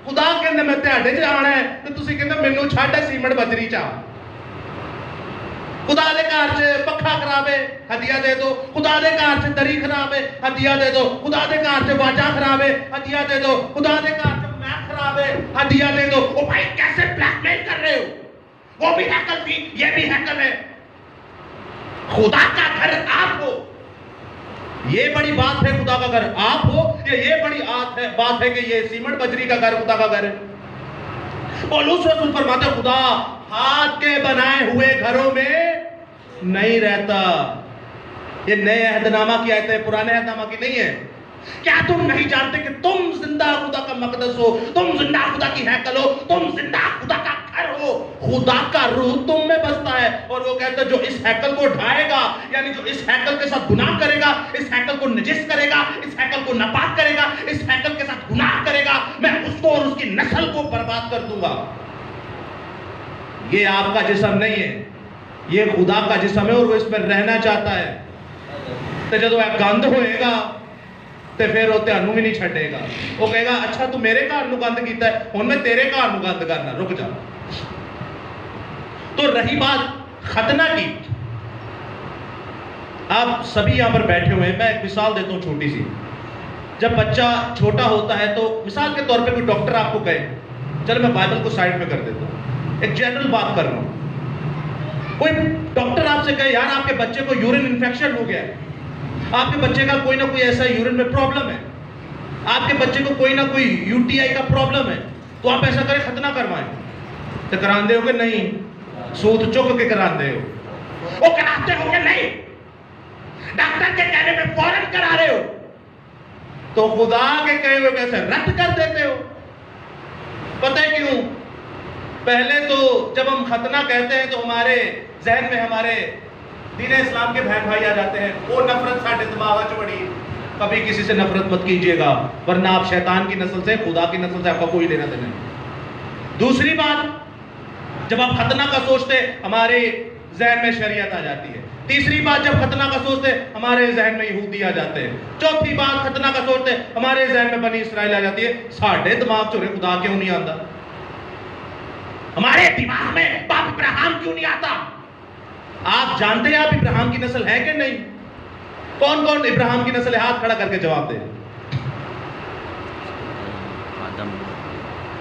خدا کہندے میں تہاڈے وچ آنا ہے تے تسی کہندے مینوں چھڈ سیمنٹ بجری چا. خدا دے گھر چ پکھا خراب ہے, ہدیہ دے دو. خدا دے گھر چ دری خراب ہے, ہدیہ دے دو. خدا دے گھر چ باجا خراب ہے, ہدیہ دے دو. خدا دے گھر چ میک خراب ہے, ہدیہ دے دو. او بھائی کیسے بلیک میل کر رہے ہو؟ وہ بھی ہیکل تھی, یہ بھی ہیکل ہے. خدا کا گھر آپ ہو. یہ بڑی بات ہے خدا کا گھر آپ ہو, یہ بڑی بات ہے کہ یہ سیمنٹ بجری کا گھر خدا کا گھر ہے. پولس رسول فرماتے ہیں خدا ہاتھ کے بنائے ہوئے گھروں میں نہیں رہتا. یہ نئے عہد نامہ کی آیت ہے, پرانے عہد نامہ کی نہیں ہے. کیا تم نہیں جانتے کہ تم زندہ خدا کا مقدس ہو, تم زندہ خدا کی ہیکل ہو, تم زندہ خدا کا گھر ہو, خدا کا روح تم میں بستا ہے. اور وہ کہتا ہے جو اس ہیکل کو ڈھائے گا, یعنی جو اس ہیکل کے ساتھ گناہ کرے گا, اس ہیکل کو نجس کرے گا, اس ہیکل کو ناپاک کرے گا, اس ہیکل کے ساتھ گناہ کرے گا, میں اس کو اور اس کی نسل کو برباد کر دوں گا. یہ آپ کا جسم نہیں ہے, یہ خدا کا جسم ہے, اور وہ اس میں رہنا چاہتا ہے. تو جب وہ گند ہوئے گا تے پھر وہ تہانوں بھی نہیں چھڈے گا. وہ کہے گا اچھا تو میرے گھر نو گند کیتا ہے, ہن میں تیرے گھر نو گند کرنا, رک جا. تو رہی بات ختنہ کی, آپ سبھی یہاں پر بیٹھے ہوئے ہیں. میں ایک مثال دیتا ہوں چھوٹی سی. جب بچہ چھوٹا ہوتا ہے تو مثال کے طور پہ کوئی ڈاکٹر آپ کو کہے, چلو میں بائبل کو سائڈ پہ کر دیتا ہوں, ایک جنرل بات کر رہا ہوں. کوئی ڈاکٹر آپ سے کہے یار آپ کے بچے کو یورین انفیکشن ہو گیا ہے, آپ کے بچے کا کوئی نہ کوئی ایسا یورین میں پرابلم ہے, آپ کے بچے کو کوئی نہ کوئی UTI کا پرابلم ہے, تو آپ ایسا کریں ختنہ کروائیں. تو کران دے ہو کہ نہیں؟ سود چک کے کران دے ہو. وہ کراتے ہو کہ نہیں؟ ڈاکٹر کے کہنے میں فوراً کرا رہے ہو. تو خدا کے کہے ہوئے کیسے رد کر دیتے ہو؟ پتہ ہے کیوں؟ پہلے تو جب ہم ختنہ کہتے ہیں تو ہمارے ذہن میں ہمارے دین اسلام کے بہن بھائی آ جاتے ہیں. وہ نفرت ساڈے دماغ چڑی. کبھی کسی سے نفرت مت کیجیے گا ورنہ آپ شیطان کی نسل سے, خدا کی نسل سے آپ کا کوئی لینا دینا نہیں. دوسری بات, جب آپ ختنہ کا سوچتے ہمارے ذہن میں شریعت آ جاتی ہے. تیسری بات, جب ختنہ کا سوچتے ہمارے ذہن میں یہودی آ جاتے ہیں. چوتھی بات, ختنہ کا سوچتے ہمارے ذہن میں بنی اسرائیل آ جاتی ہے. ساڈے دماغ چورے خدا کیوں نہیں آتا؟ ہمارے دماغ میں باپ ابراہیم کیوں نہیں آتا؟ آپ جانتے ہیں آپ ابراہیم کی نسل ہے کہ نہیں؟ کون کون ابراہیم کی نسل ہے؟ ہاتھ کھڑا کر کے جواب دے. آدم.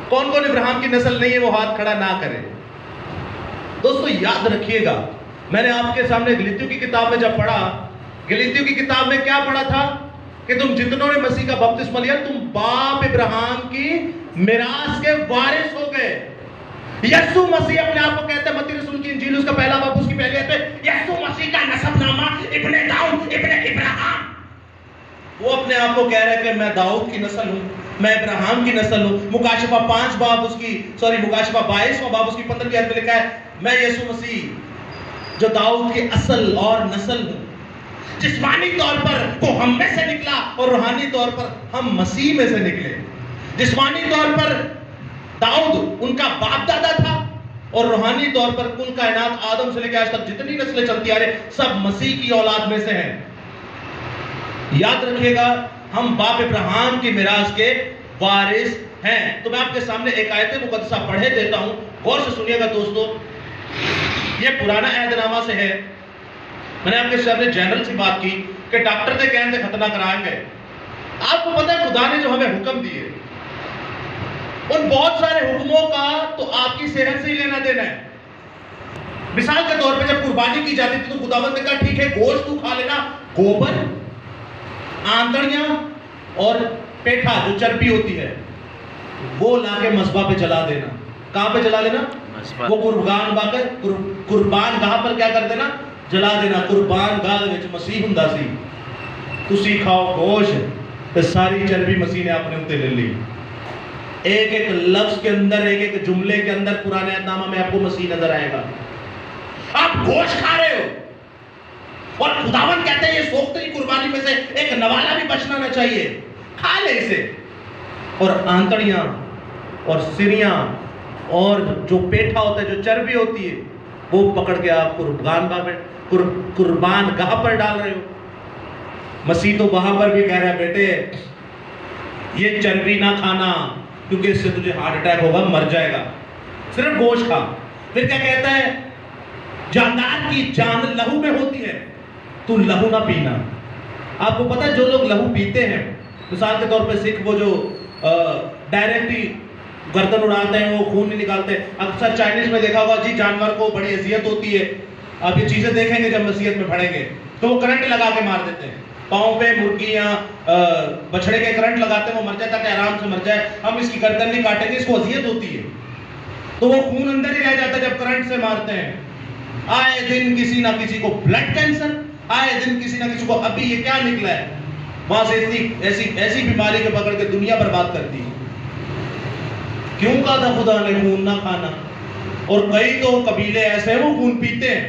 کون کون ابراہیم کی نسل نہیں ہے وہ ہاتھ کھڑا نہ کرے. دوستو یاد رکھیے گا, میں نے آپ کے سامنے گلیتیوں کی کتاب میں جب پڑھا, گلیتیوں کی کتاب میں کیا پڑھا تھا کہ تم جتنوں نے مسیح کا بپتسمہ لیا تم باپ ابراہیم کی میراث کے وارث ہو گئے. یسوع مسیح اپنے آپ کو کہتے ہیں, متی رسول کی انجیل اس کا پہلا باب اس کی پہلی آیت میں یسوع مسیح کا نسب نامہ ابن داؤد ابن ابراہیم. وہ اپنے آپ کو کہہ رہے کہ میں داؤد کی نسل ہوں, میں ابراہیم کی نسل ہوں. مکاشفہ 5 باب اس کی مکاشفہ 22واں باب اس کی 15ویں آیت میں لکھا ہے میں یسوع مسیح جو داؤد کی اصل اور نسل ہوں. جسمانی طور پر وہ ہم میں سے نکلا اور روحانی طور پر ہم مسیح میں سے نکلے. جسمانی طور پر داؤد ان کا باپ دادا تھا اور روحانی طور پر کل کائنات آدم سے لے کے آج تک جتنی نسلیں چلتی آ رہے سب مسیح کی اولاد میں سے ہیں. یاد رکھیے گا ہم باپ ابراہیم کی میراث کے وارث ہیں. تو میں آپ کے سامنے ایک آیت مقدسہ پڑھے دیتا ہوں, غور سے سنیے گا دوستو. یہ پرانا عہد نامہ سے ہے. میں نے آپ کے سامنے جنرل سی بات کی کہ ڈاکٹر نے کہنے سے ختنہ کرائیں گے. آپ کو پتہ ہے خدا نے جو ہمیں حکم دیے ان بہت سارے حکموں کا تو آپ کی صحت سے ہی لینا دینا ہے. مثال کے طور پہ جب قربانی کی جاتی تھی تو خداوند نے کہا ٹھیک ہے گوشت تو کھا لینا, گوبر, آندڑیاں اور پیٹھا جو چربی ہوتی ہے وہ لا کے مذبح پہ جلا دینا. کہاں پہ جلا دینا؟ وہ قربان گاہ پر کیا کر دینا؟ جلا دینا. قربان گاہ وچ مسیح ہوندا سی. تسی کھاؤ گوشت تے ساری چربی مسیح نے اپنے اوتے لے لی. ایک ایک لفظ کے اندر, ایک ایک جملے کے اندر پرانے عہد نامہ میں آپ کو مسیح نظر آئے گا. آپ گوشت کھا رہے ہو اور خداوند کہتے ہیں یہ سوختری قربانی میں سے ایک نوالا بھی بچنا نہ چاہیے, کھا لے اسے. اور آنتڑیاں اور سریاں اور جو پیٹھا ہوتا ہے جو چربی ہوتی ہے وہ پکڑ کے آپ قربان گاہ پر ڈال رہے ہو. مسیح تو وہاں پر بھی کہہ رہا ہے بیٹے یہ چربی نہ کھانا کیونکہ اس سے تجھے ہارٹ اٹیک ہوگا, مر جائے گا, صرف گوشت کھا. پھر کیا کہتا ہے جاندار کی جان لہو میں ہوتی ہے تو لہو نہ پینا. آپ کو پتہ ہے جو لوگ لہو پیتے ہیں, مثال کے طور پہ سکھ وہ جو ڈائریکٹ ہی گردن اڑاتے ہیں وہ خون نہیں نکالتے. اکثر چائنیز میں دیکھا ہوگا جی جانور کو بڑی اذیت ہوتی ہے. آپ یہ چیزیں دیکھیں گے جب مسیحت میں پڑھیں گے تو وہ کرنٹ لگا کے مار دیتے ہیں. پاؤں پہ مرغیاں بچڑے کے کرنٹ لگاتے ہیں وہ مر جاتا ہے, آرام سے مر جائے. ہم اس کی گردن نہیں کاٹیں گے, اس کو اذیت ہوتی ہے تو وہ خون اندر ہی رہ جاتا ہے جب کرنٹ سے مارتے ہیں. آئے دن کسی نہ کسی کو بلڈ کینسر, آئے دن کسی نہ کسی کو ابھی یہ کیا نکلا ہے وہاں سے ایسی بیماری کو پکڑ کے دنیا برباد کرتی ہے. کیوں کہا تھا خدا نے خون نہ کھانا؟ اور کئی تو قبیلے ایسے ہیں وہ خون پیتے ہیں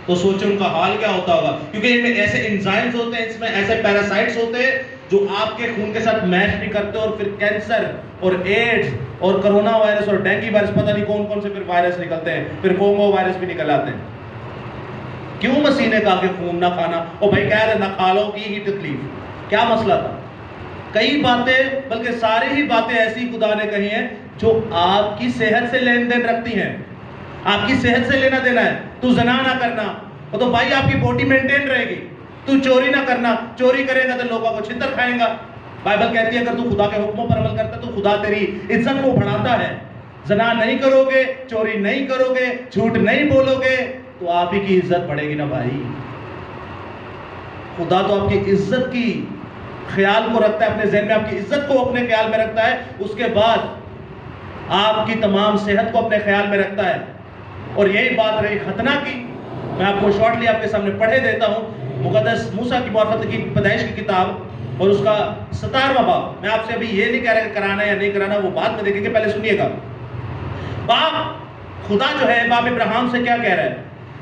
تو سوچیں ان کا حال کیا ہوتا ہوگا, کیونکہ ان میں ایسے انزائمز ہوتے ہیں, اس میں ایسے پیراسائٹس ہوتے ہیں جو آپ کے خون کے ساتھ میچ نہیں کرتے اور پھر کینسر اور ایڈز اور کرونا وائرس اور ڈینگی وائرس پتہ نہیں کون کون سے پھر وائرس نکلتے ہیں, پھر کونگو وائرس بھی نکل آتے ہیں. کیوں مسیح نے کہا کہ خون نہ کھانا؟ اور بھائی کہہ رہے نہ کھا لو کی ہی تکلیف, کیا مسئلہ تھا؟ کئی باتیں بلکہ ساری ہی باتیں ایسی خدا نے کہی ہیں جو آپ کی صحت سے لین دین رکھتی ہیں, آپ کی صحت سے لینا دینا ہے. تو زنا نہ کرنا, تو بھائی آپ کی باڈی مینٹین رہے گی. تو چوری نہ کرنا, چوری کرے گا تو لوگوں کو چھتر کھائیں گا. بائبل کہتی ہے اگر تو خدا کے حکموں پر عمل کرتا ہے تو خدا تیری عزت کو بڑھاتا ہے. زنا نہیں کرو گے, چوری نہیں کرو گے, جھوٹ نہیں بولو گے تو آپ ہی کی عزت بڑھے گی نا بھائی. خدا تو آپ کی عزت کی خیال کو رکھتا ہے, اپنے ذہن میں آپ کی عزت کو اپنے خیال میں رکھتا ہے, اس کے بعد آپ کی تمام صحت کو اپنے خیال میں رکھتا ہے. اور یہی بات رہی ختنہ کی, میں آپ کو شارٹلی آپ کے سامنے پڑھے دیتا ہوں مقدس موسیٰ کی معرفت کی پیدائش کی کتاب اور اس کا 17واں باب. میں آپ سے ابھی یہ نہیں کہہ رہا کہ کرانا یا نہیں کرانا, وہ بعد میں دیکھیں گے, پہلے سنیے گا. باپ خدا جو ہے باپ ابراہیم سے کیا کہہ رہا ہے؟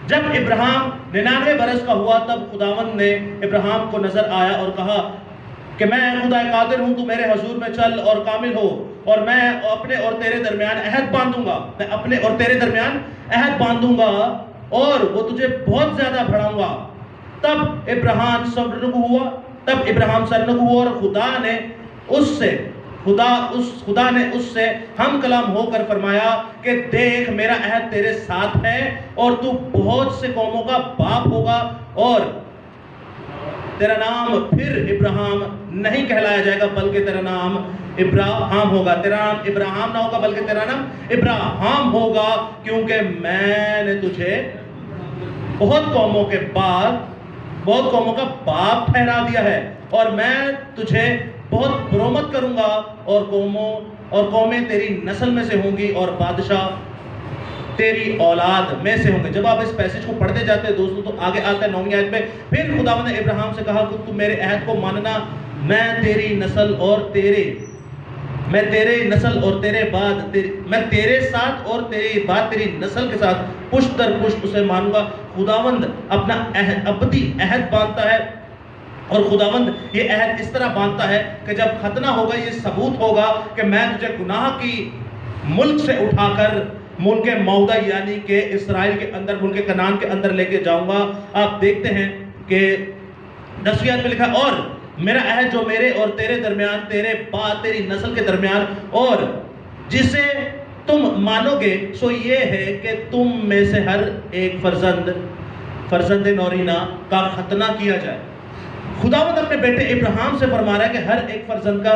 جب ابراہیم 99 برس کا ہوا تب خداوند نے ابراہیم کو نظر آیا اور کہا کہ میں خدا قادر ہوں، تو میرے حضور میں چل اور کامل ہو، اور میں اپنے اور تیرے درمیان عہد باندھوں گا، میں اپنے اور تیرے درمیان عہد باندھوں گا اور وہ تجھے بہت زیادہ بڑھاؤں گا۔ تب ابراہیم سرنگو ہوا اور خدا نے اس سے ہم کلام ہو کر فرمایا کہ دیکھ میرا عہد تیرے ساتھ ہے اور تو بہت سے قوموں کا باپ ہوگا، اور تیرا نام پھر ابراہیم نہیں کہلایا جائے گا بلکہ تیرا نام ابراہیم ہوگا۔ تیرا نام ابراہیم نہ ہوگا بلکہ تیرا نام ابراہیم ہوگا، کیونکہ میں نے تجھے بہت قوموں کا باپ ٹھہرا دیا ہے، اور میں تجھے بہت برومت کروں گا، اور قومیں تیری نسل میں سے ہوں گی اور بادشاہ تیری اولاد میں سے ہوں گے۔ جب آپ اس پیسج کو پڑھتے جاتے ہیں دوستو تو آگے آتا ہے 9ویں آیت میں، پھر خداوند نے ابراہیم سے کہا کہ تو میرے عہد کو ماننا، میں تیرے ساتھ اور تیرے بعد تیری نسل کے ساتھ پشت در پشت اسے مانوں گا۔ خداوند اپنا ابدی عہد باندھتا ہے، اور خداوند یہ عہد اس طرح باندھتا ہے کہ جب ختنہ ہوگا یہ ثبوت ہوگا کہ میں تجھے گناہ کی ملک سے اٹھا کر ملک موعودہ یعنی کہ اسرائیل کے اندر، ملک کنعان کے اندر لے کے جاؤں گا۔ آپ دیکھتے ہیں کہ 10ویں آیت میں لکھا ہے، اور میرا عہد جو میرے اور تیرے درمیان، تیرے بعد تیری نسل کے درمیان، اور جسے تم مانو گے سو یہ ہے کہ تم میں سے ہر ایک فرزند نورینا کا ختنہ کیا جائے۔ خداوند اپنے بیٹے ابراہیم سے فرما رہا ہے کہ ہر ایک فرزند کا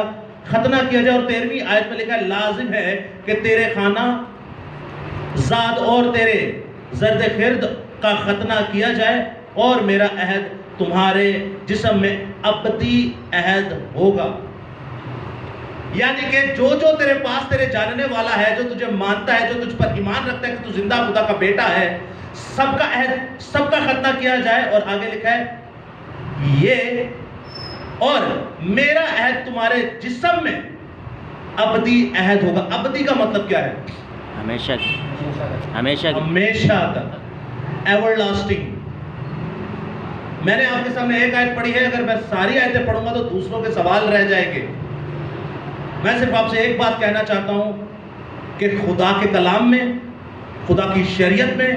ختنہ کیا جائے، اور 13ویں آیت میں لکھا ہے لازم ہے کہ تیرے خانہ زاد اور تیرے زرد خرد کا ختنہ کیا جائے، اور میرا عہد تمہارے جسم میں ابدی عہد ہوگا۔ یعنی کہ جو تیرے پاس تیرے جاننے والا ہے، جو تجھے مانتا ہے، جو تجھ پر ایمان رکھتا ہے کہ تو زندہ خدا کا بیٹا ہے، سب کا عہد، سب کا ختنہ کیا جائے۔ اور آگے لکھا ہے یہ اور میرا عہد تمہارے جسم میں ابدی عہد ہوگا۔ ابدی کا مطلب کیا ہے؟ ہمیشہ تک، ایور لاسٹنگ۔ میں نے آپ کے سامنے ایک آیت پڑھی ہے، اگر میں ساری آیتیں پڑھوں گا تو دوسروں کے سوال رہ جائیں گے۔ میں صرف آپ سے ایک بات کہنا چاہتا ہوں کہ خدا کے کلام میں، خدا کی شریعت میں،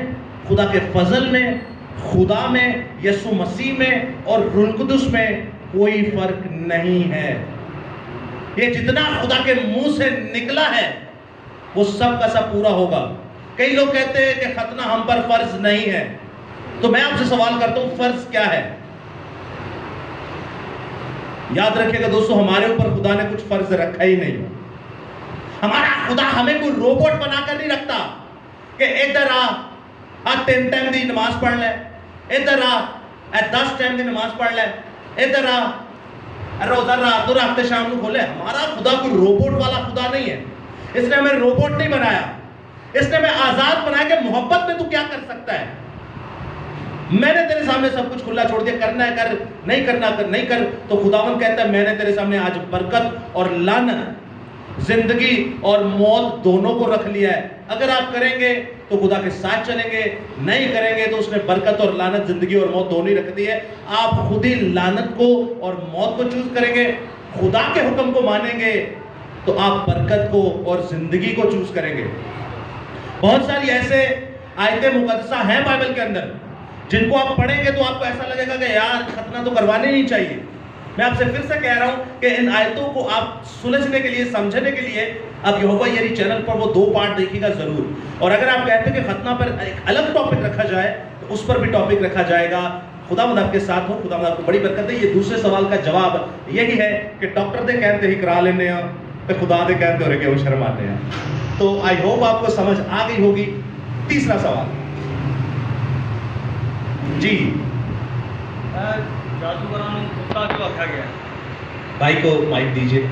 خدا کے فضل میں، خدا میں، یسوع مسیح میں اور روح القدس میں کوئی فرق نہیں ہے۔ یہ جتنا خدا کے منہ سے نکلا ہے وہ سب کا سب پورا ہوگا۔ کئی لوگ کہتے ہیں کہ ختنہ ہم پر فرض نہیں ہے، تو میں آپ سے سوال کرتا ہوں فرض کیا ہے؟ یاد رکھیے گا دوستو، ہمارے اوپر خدا نے کچھ فرض رکھا ہی نہیں۔ ہمارا خدا ہمیں کوئی روبوٹ بنا کر نہیں رکھتا کہ ادھر آ 3 ٹائم دی نماز پڑھ لے، ادھر آ 10 ٹائم دی نماز پڑھ لے، ادھر آ روزہ رات اور ہفتے شام کو کھولے۔ ہمارا خدا کوئی روبوٹ والا خدا نہیں ہے۔ اس نے ہمیں روبوٹ نہیں بنایا، اس نے ہمیں آزاد بنایا کہ محبت میں تو کیا کر سکتا ہے۔ میں نے تیرے سامنے سب کچھ کھلا چھوڑ دیا، کرنا ہے کر، نہیں کرنا کر، نہیں کر۔ تو خداوند کہتا ہے میں نے تیرے سامنے آج برکت اور لعنت، زندگی اور موت دونوں کو رکھ لیا ہے۔ اگر آپ کریں گے تو خدا کے ساتھ چلیں گے، نہیں کریں گے تو اس نے برکت اور لعنت، زندگی اور موت دونوں ہی رکھ دی ہے۔ آپ خود ہی لعنت کو اور موت کو چوز کریں گے، خدا کے حکم کو مانیں گے تو آپ برکت کو اور زندگی کو چوز کریں گے۔ بہت ساری ایسے آیتیں مقدسہ ہیں بائبل کے اندر جن کو آپ پڑھیں گے تو آپ کو ایسا لگے گا کہ یار ختنہ تو کروانے نہیں چاہیے۔ میں آپ سے پھر سے کہہ رہا ہوں کہ ان آیتوں کو آپ سلجھنے کے لیے، سمجھنے کے لیے آپ یہوہ یری چینل پر وہ 2 پارٹ دیکھیے گا ضرور۔ اور اگر آپ کہتے ہیں کہ ختنہ پر ایک الگ ٹاپک رکھا جائے تو اس پر بھی ٹاپک رکھا جائے گا۔ خداوند آپ کے ساتھ ہو، خداوند آپ کو بڑی برکت دے۔ یہ دوسرے سوال کا جواب یہی ہے کہ ڈاکٹر دے کہتے ہی کرا لینے ہیں تو خدا دے کہتے ہو رہے کہ وہ شرماتے ہیں۔ تو آئی ہوپ آپ کو سمجھ آ گئی ہوگی۔ تیسرا سوال جی، جادوگروں نے کتا کیوں رکھا گیا؟ بھائی کو مائک دیجیے۔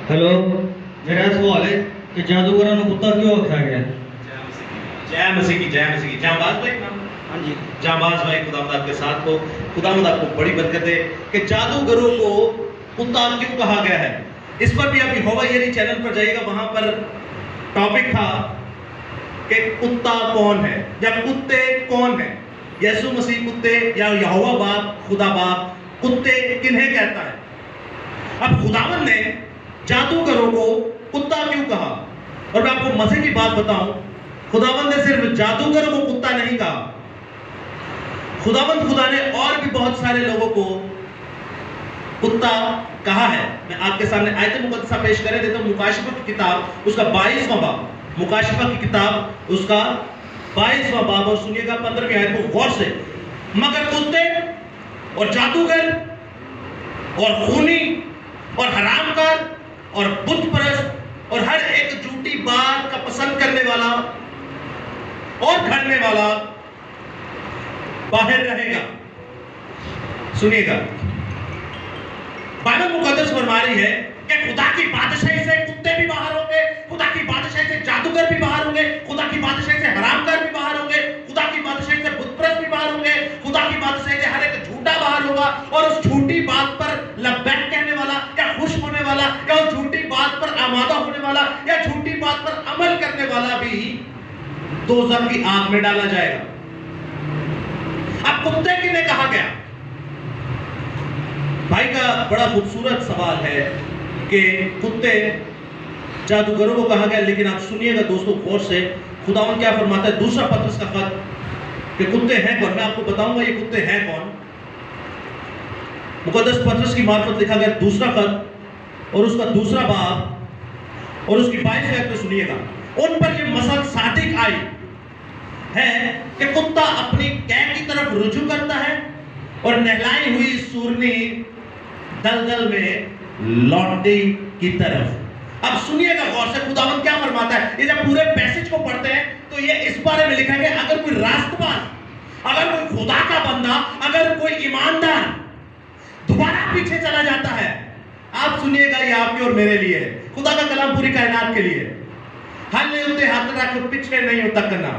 ہیلو، میرا سوال ہے کہ جادوگروں نے کتا کیوں رکھا گیا؟ جے مسیح کی، جے مسیح کی۔ جانباز بھائی، ہاں جی، جانباز بھائی، خداوند آپ کے ساتھ ہو، خداوند آپ کو بڑی برکت دے کہ جادوگروں کو کتا کیوں کہا گیا ہے؟ اس پر بھی آپ یہوہ یری چینل پر جائیے گا، وہاں پر ٹاپک تھا کہ کتا کون ہے یا کتے کون ہیں؟ یسوع مسیح کتے یا یہوہ باپ خدا باپ کتے کنہیں کہتا ہے؟ اب خداوند نے جادوگروں کو کتا کیوں کہا؟ اور میں آپ کو مزے کی بات بتاؤں، خداوند نے صرف جادوگروں کو کتا نہیں کہا، خداوند خدا نے اور بھی بہت سارے لوگوں کو کتا کہا ہے۔ میں آپ کے سامنے آیت مقدسہ پیش کرے دیتا ہوں، مکاشفہ کی کتاب اس کا 22واں باب، مکاشفہ کی کتاب اس کا 22واں باب، اور سنیے گا 15ویں آیت کو غور سے۔ مگر کتے اور جادوگر اور خونی اور حرام کار اور بت پرست اور ہر ایک جھوٹی بات کا پسند کرنے والا اور گھڑنے والا باہر رہے گا۔ سنیے گا، بائبل مقدس فرما رہی ہے کہ خدا کی بادشاہی سے کتے بھی باہر ہوں گے، خدا کی بادشاہی سے جادوگر بھی باہر ہوں گے، خدا کی بادشاہی سے حرام کار بھی باہر ہوں گے، خدا کی بادشاہی سے بت پرست بھی باہر ہوں گے، خدا کی بادشاہی سے ہر ایک جھوٹا باہر ہوگا، اور اس جھوٹی بات پر لبیک کہنے والا یا خوش ہونے والا یا اس جھوٹی بات پر آمادہ ہونے والا یا جھوٹی بات پر عمل کرنے والا بھی دوزخ کی آگ میں ڈالا جائے گا۔ اب کتے کنہیں کہا گیا؟ بھائی کا بڑا خوبصورت سوال ہے کہ کتے جادوگروں کو کہا گیا، لیکن آپ سنیے گا دوستو غور سے، خداوند کیا فرماتا ہے؟ دوسرا پطرس کا خط کہ کتے ہیں کون، میں آپ کو بتاؤں گا یہ کتے ہیں کون۔ مقدس پطرس کی معرفت لکھا گیا دوسرا خط اور اس کا دوسرا باب اور اس کی 22 آیت میں سنیے گا، ان پر یہ مثل صادق آئی ہے کہ کتا اپنی قے کی طرف رجوع کرتا ہے اور نہلائی ہوئی سورنی دلدل میں لوٹی کی طرف۔ اب سنیے گا غور سے، خداوند کیا فرماتا ہے؟ یہ جب پورے پیسج کو پڑھتے ہیں تو یہ اس بارے میں لکھا ہے کہ اگر کوئی راست باز، اگر کوئی خدا کا بندہ، اگر کوئی ایماندار دوبارہ پیچھے چلا جاتا ہے، آپ سنیے گا یہ آپ کے اور میرے لیے ہے، خدا کا کلام پوری کائنات کے لیے، ہل نہیں ہوتے ہاتھ رکھ پیچھے نہیں ہوتا کرنا،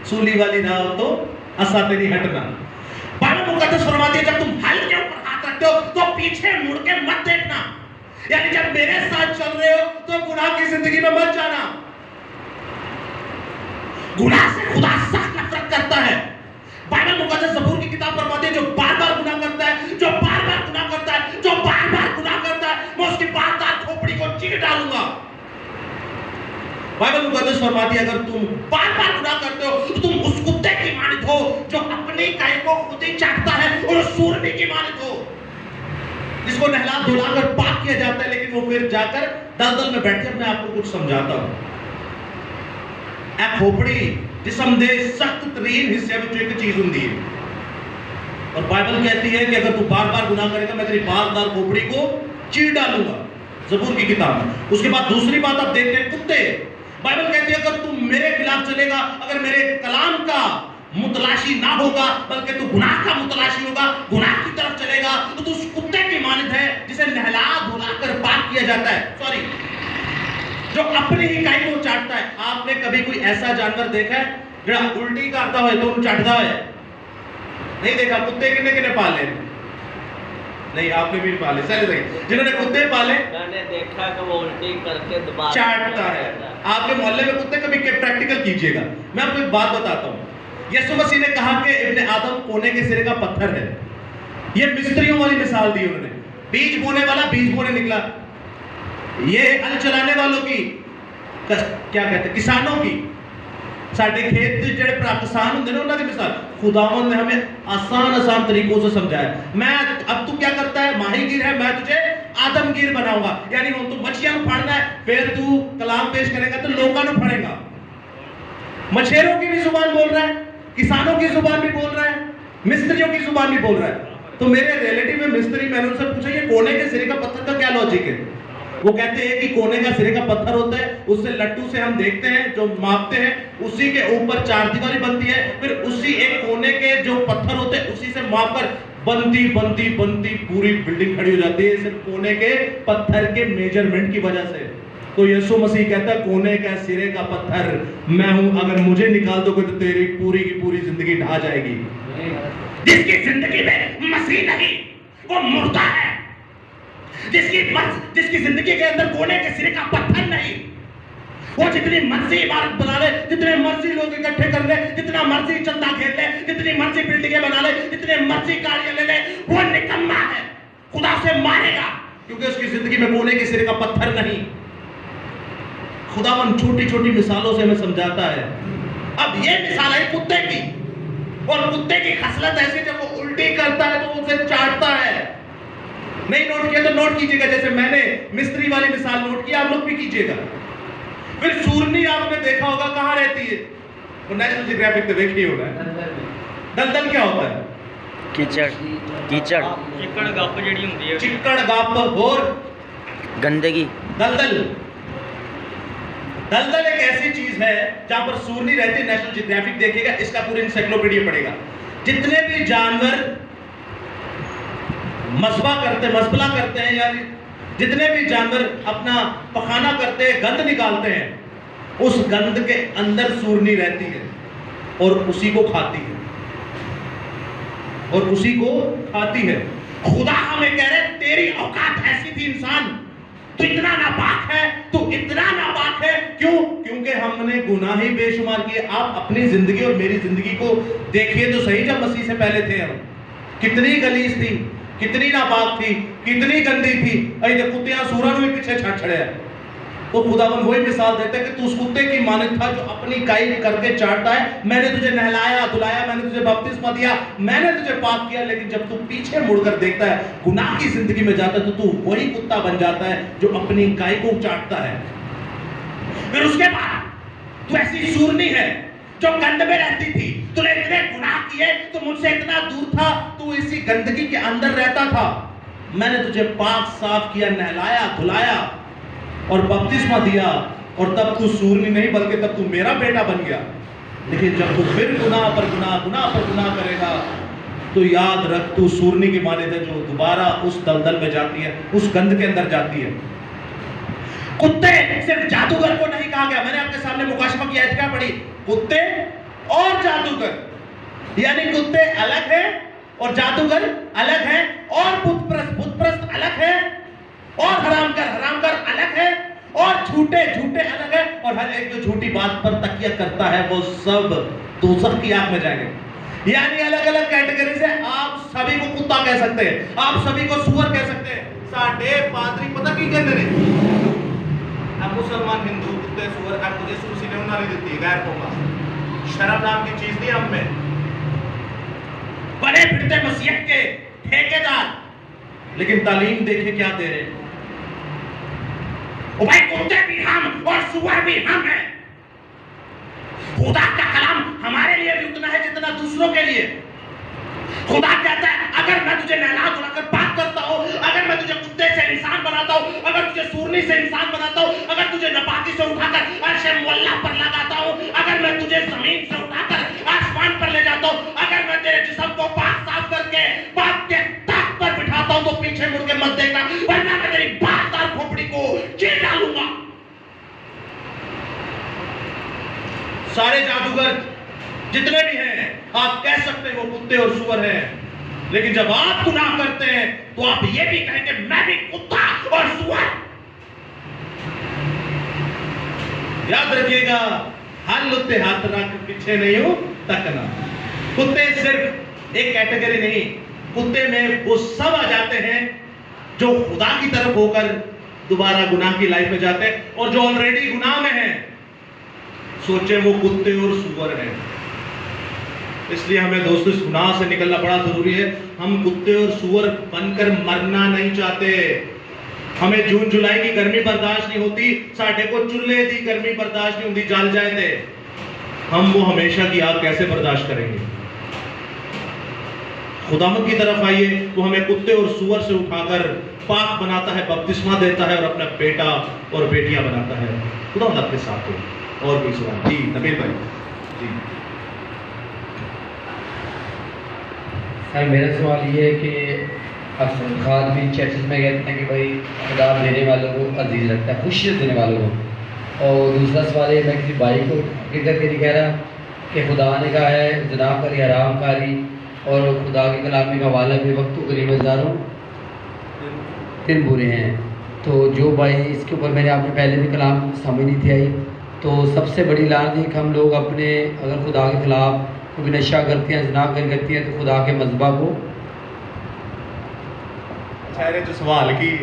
سولی والی نہ ہو تو اسا پہ نہیں ہٹنا۔ بائبل مقدس فرماتی ہے جب تم ہل کے اوپر ہاتھ رکھتے ہو تو پیچھے مڑ کے مت دیکھنا، یعنی جب میرے ساتھ چل رہے ہو تو گناہ کی زندگی میں مت جانا۔ گناہ سے خدا سخت نفرت کرتا ہے۔ بائبل مقدس زبور کی کتاب فرماتی ہے جو بار بار گناہ کرتا ہے، جو بار بار گناہ کرتا ہے، جو بار بار گناہ کرتا ہے، میں اس کی بار بار کھوپڑی کو چیر ڈالوں گا۔ بائبل مقدس فرماتی ہے اگر تم بار بار گناہ کرتے ہو تو تم اس کتے کی مانند ہو جو اپنی قے کو خود ہی چاٹتا ہے، اور اس سورنی کی مانند ہو جس کو نہلا دھلا کر پاک کیا جاتا ہے، لیکن وہ پھر جا کر دلدل میں بیٹھتے ہیں۔ میں آپ کو کچھ سمجھاتا ہوں۔ اے کھوپڑی جسم دے سخت ترین حصے میں ایک چیز ہوندی ہے، اور بائبل کہتی ہے کہ اگر تو بار بار گناہ کرے گا میں تیری بار بار کھوپڑی کو چیر ڈالوں گا، زبور کی کتاب میں۔ اس کے بعد دوسری بات آپ دیکھتے ہیں کتے، بائبل کہتی ہے اگر تم میرے خلاف چلے گا، اگر میرے کلام کا متلاشی نہ ہوگا بلکہ تو گناہ کا متلاشی ہوگا، گناہ کی طرف چلے گا، تو تو اس کتے کی مانند ہے جسے نہلا دھلا کر پاک کیا جاتا ہے، جو اپنی ہی قے کو چاٹتا ہے۔ آپ نے کبھی کوئی ایسا جانور دیکھا ہے جو الٹی کرتا ہوئے تو چاٹتا ہے؟ نہیں دیکھا۔ کتے کنے پالے؟ نہیں، آپ نے بھی پالے، صحیح۔ جنہوں نے کتے پالے میں نے دیکھا کہ وہ الٹی کر کے دوبارہ چاٹتا ہے۔ آپ کے محلے میں کتے کبھی پریکٹیکل کیجئے گا۔ میں آپ کو ایک بات بتاتا ہوں، یسوع مسیح نے کہا کہ ابن آدم کونے کے سرے کا پتھر ہے۔ یہ مستریوں والی مثال دی انہوں نے، بیج بونے والا بیج بونے نکلا، یہ ہل چلانے والوں کی، کیا کہتے ہیں، کسانوں کی، ساڈے کھیت جڑے کسان ہوندے نے انہاں دی مثال۔ خداوند نے ہمیں آسان طریقوں سے سمجھایا۔ میں اب تو کیا کرتا ہے، ماہی گیر ہے، میں تجھے آدم گیر بناؤں گا، یعنی ہن تو مچھلیاں نوں پھڑنا ہے، پھر تو کلام پیش کرے گا تو لوکاں نوں پھڑے گا۔ مچھیروں کی بھی زبان بول رہا ہے، کسانوں کی زبان بھی بول رہا ہے، مستریوں کی زبان بھی بول رہا ہے۔ تو میرے ریلیٹیو میں مستری، میں نے ان سے پوچھا یہ کونے کے سرے کا پتھر کا کیا لاجک ہے؟ وہ کہتے ہیں کہ کونے کا سرے کا پتھر ہوتا ہے، اس سے لٹو سے ہم دیکھتے ہیں جو ماپتے ہیں، اسی کے اوپر چار دیواری بنتی ہے، پھر اسی ایک کونے کے جو پتھر ہوتے ہیں اسی سے ماپ کر بنتی پوری بلڈنگ کھڑی ہو جاتی ہے، صرف کونے کے پتھر کے میجرمنٹ کی وجہ سے۔ تو یسوع مسیح کہتا ہے کونے کا سرے کا پتھر میں ہوں، اگر مجھے نکال دو گے تو تیری پوری کی پوری زندگی ڈھا جائے گی۔ جس کی زندگی میں مسیح نہیں وہ مردہ ہے، جس کی زندگی کے اندر کونے کے سرے کا پتھر نہیں، وہ جتنی مرضی عمارت بنا لے، جتنے مرضی لوگ اکٹھے کر لے، جتنا مرضی چندہ گھیر لے، جتنی مرضی بلڈنگیں بنا لے، جتنے مرضی گاڑیاں لے لے، وہ نکما ہے، خدا سے مارے گا، کیونکہ اس کی زندگی میں کونے کے سرے کا پتھر نہیں۔ خداوند چھوٹی چھوٹی مثالوں سے ہمیں سمجھاتا ہے۔ اب یہ مثال ہے کتے کی، اور کتے کی خصلت ایسی جب وہ الٹی کرتا ہے تو اسے چاٹتا ہے۔ نہیں نوٹ کیا تو نوٹ کیجئے گا، جیسے میں نے مستری والی مثال نوٹ کی، آپ لوگ بھی کیجئے گا۔ پھر سورنی آپ نے دیکھا ہوگا کہاں رہتی ہے، وہ نیشنل جیوگرافک تو دیکھی ہوگا۔ دلدل کیا ہوتا ہے؟ کیچڑ کیچڑ چکڑ گپ جڑی ہوندی ہے، چکڑ گپ اور گندگی۔ دلدل ایک ایسی چیز ہے جہاں پر سورنی رہتی ہے۔ نیشنل جیوگرافک دیکھے گا، اس کا پورا انسائکلوپیڈیا پڑھے گا۔ جتنے بھی جانور مذبح کرتے ہیں، یعنی جتنے بھی جانور اپنا پخانہ کرتے ہیں، گند نکالتے ہیں، اس گند کے اندر سورنی رہتی ہے اور اسی کو کھاتی ہے، خدا ہمیں کہہ رہے تیری اوقات ایسی تھی انسان، تو اتنا ناپاک ہے، کیونکہ ہم نے گناہ ہی بے شمار کیے۔ آپ اپنی زندگی اور میری زندگی کو دیکھیے تو صحیح، جب مسیح سے پہلے تھے ہم، کتنی گلیز تھی، کتنی ناپاک تھی، کتنی گندی تھی، کتیاں سوراں نوں بھی پیچھے چھڑیا۔ تو خداوند وہی مثال دیتا ہے کہ تو اس کتے کی مانند تھا جو اپنی کائی کر کے چاٹتا ہے۔ میں نے تجھے نہلایا دھلایا، میں نے تجھے بپتسمہ دیا، میں نے تجھے پاک کیا، لیکن جب تو پیچھے مڑ کر دیکھتا ہے، گناہ کی زندگی میں جاتا ہے، تو وہی کتا بن جاتا ہے جو اپنی کائی کو چاٹتا ہے۔ پھر اس کے بعد تو ایسی سورنی ہے جو گند میں رہتی تھی، تو نے اتنے گناہ کیے، تو مجھ سے اتنا دور تھا، تو اسی گندگی کے اندر رہتا تھا، میں نے تجھے پاک صاف کیا، نہلایا دھلایا اور بپتسمہ دیا، اور تب تو سورنی نہیں بلکہ تب تو میرا بیٹا بن گیا۔ لیکن جب تو پھر گناہ پر گناہ کرے گا، تو یاد رکھ تو سورنی کی مانند ہے جو دوبارہ اس دلدل میں جاتی ہے، اس گند کے اندر جاتی ہے۔ کتے صرف جادوگر کو نہیں کہا گیا، میں نے آپ کے سامنے مکاشفہ کی آیت کیا پڑھی، کتے اور جادوگر، یعنی کتے الگ ہیں اور جادوگر الگ ہیں، اور بت پرست الگ ہیں، اور حرام کر الگ ہے، اور جھوٹے الگ ہے، اور ہر ایک جو جھوٹی بات پر تکیہ کرتا ہے وہ سب دوزخ کی آگ میں جائیں گے۔ یعنی الگ الگ کیٹیگری سے آپ سبھی کو کتا کہہ سکتے ہیں، آپ سبھی کو سور کہہ سکتے ہیں۔ ساڈے پادری پتہ کی کہتے ہیں، اب مسلمان ہندو کتے سور، اب مجھے سوسی نے انہوں نے دیتی غیر قوم، شرم نام کی چیز نہیں ہم میں۔ بڑے پھرتے مسیحیت کے ٹھیکیدار، لیکن تعلیم دیکھیں کیا دے رہے ہیں، او بھائی کتے بھی ہم اور سور بھی ہم ہیں۔ خدا کا کلام ہمارے لیے بھی اتنا ہے جتنا دوسروں کے لیے۔ خدا کہتا ہے اگر میں تجھے نہلا دھلا کر پاک کرتا ہوں، اگر میں تجھے کتے سے انسان بناتا ہوں، اگر تجھے سورنی سے انسان بناتا ہوں، اگر تجھے ناپاکی سے اٹھا کر عرش معلیٰ پر لگاتا ہوں، اگر میں تجھے زمین سے اٹھا کر آسمان پر لے جاتا ہوں، اگر میں تیرے جسم کو پاک صاف کر کے پاک کے تخت پر بٹھاتا ہوں، تو پیچھے مڑ کے مت دیکھنا، ورنہ میں تیری باردار کھوپڑی کو چیر ڈالوں گا۔ سارے جادوگر جتنے بھی ہیں آپ کہہ سکتے ہیں وہ کتے اور سور ہیں، لیکن جب آپ گناہ کرتے ہیں تو آپ یہ بھی کہیں کہ میں بھی کتا اور سور۔ یاد رکھیے گا، ہر لتے ہاتھ رکھ پیچھے نہیں ہو تکنا۔ کتے صرف ایک کیٹیگری نہیں، کتے میں وہ سب آ جاتے ہیں جو خدا کی طرف ہو کر دوبارہ گناہ کی لائف میں جاتے ہیں، اور جو آلریڈی گناہ میں ہیں سوچیں وہ کتے اور سور ہیں۔ اس لیے ہمیں دوستو اس گناہ سے نکلنا بڑا ضروری ہے۔ ہم کتے اور سور بن کر مرنا نہیں چاہتے۔ ہمیں جون جولائی کی گرمی برداشت نہیں ہوتی، ساڑھے کو چولہے دی گرمی برداشت نہیں ہوتی، جل جائے تھے، ہم وہ ہمیشہ کی آگ کیسے برداشت کریں گے؟ خداوند کی طرف آئیے، وہ ہمیں کتے اور سور سے اٹھا کر پاک بناتا ہے، بپتسمہ دیتا ہے اور اپنا بیٹا اور بیٹیاں بناتا ہے۔ خداوند آپ کے ساتھ ہو۔ اور کوئی سوال؟ جی نبیل بھائی۔ جی سر میرا سوال یہ ہے کہ خاد بھی چرچز میں کہتے ہیں کہ بھائی خدا دینے والوں کو عزیز رکھتا ہے، خوشیت دینے والوں کو۔ اور دوسرا سوال یہ میں کسی بھائی کو حقیقت کے لیے کہہ رہا کہ خدا نے کہا ہے زنا کاری حرام کاری، اور خدا کے کلام کا حوالہ بھی وقت قریب ہزاروں دن برے ہیں. تو جو بھائی اس کے اوپر میں نے آپ نے پہلے بھی کلام سمجھ نہیں تھی آئی. تو سب سے بڑی لعنت ہے کہ ہم لوگ اپنے اگر خدا کے خلاف کوئی نشہ کرتے ہیں, زنا کرتے ہیں, تو خدا کے مذبح کو جو سوال کی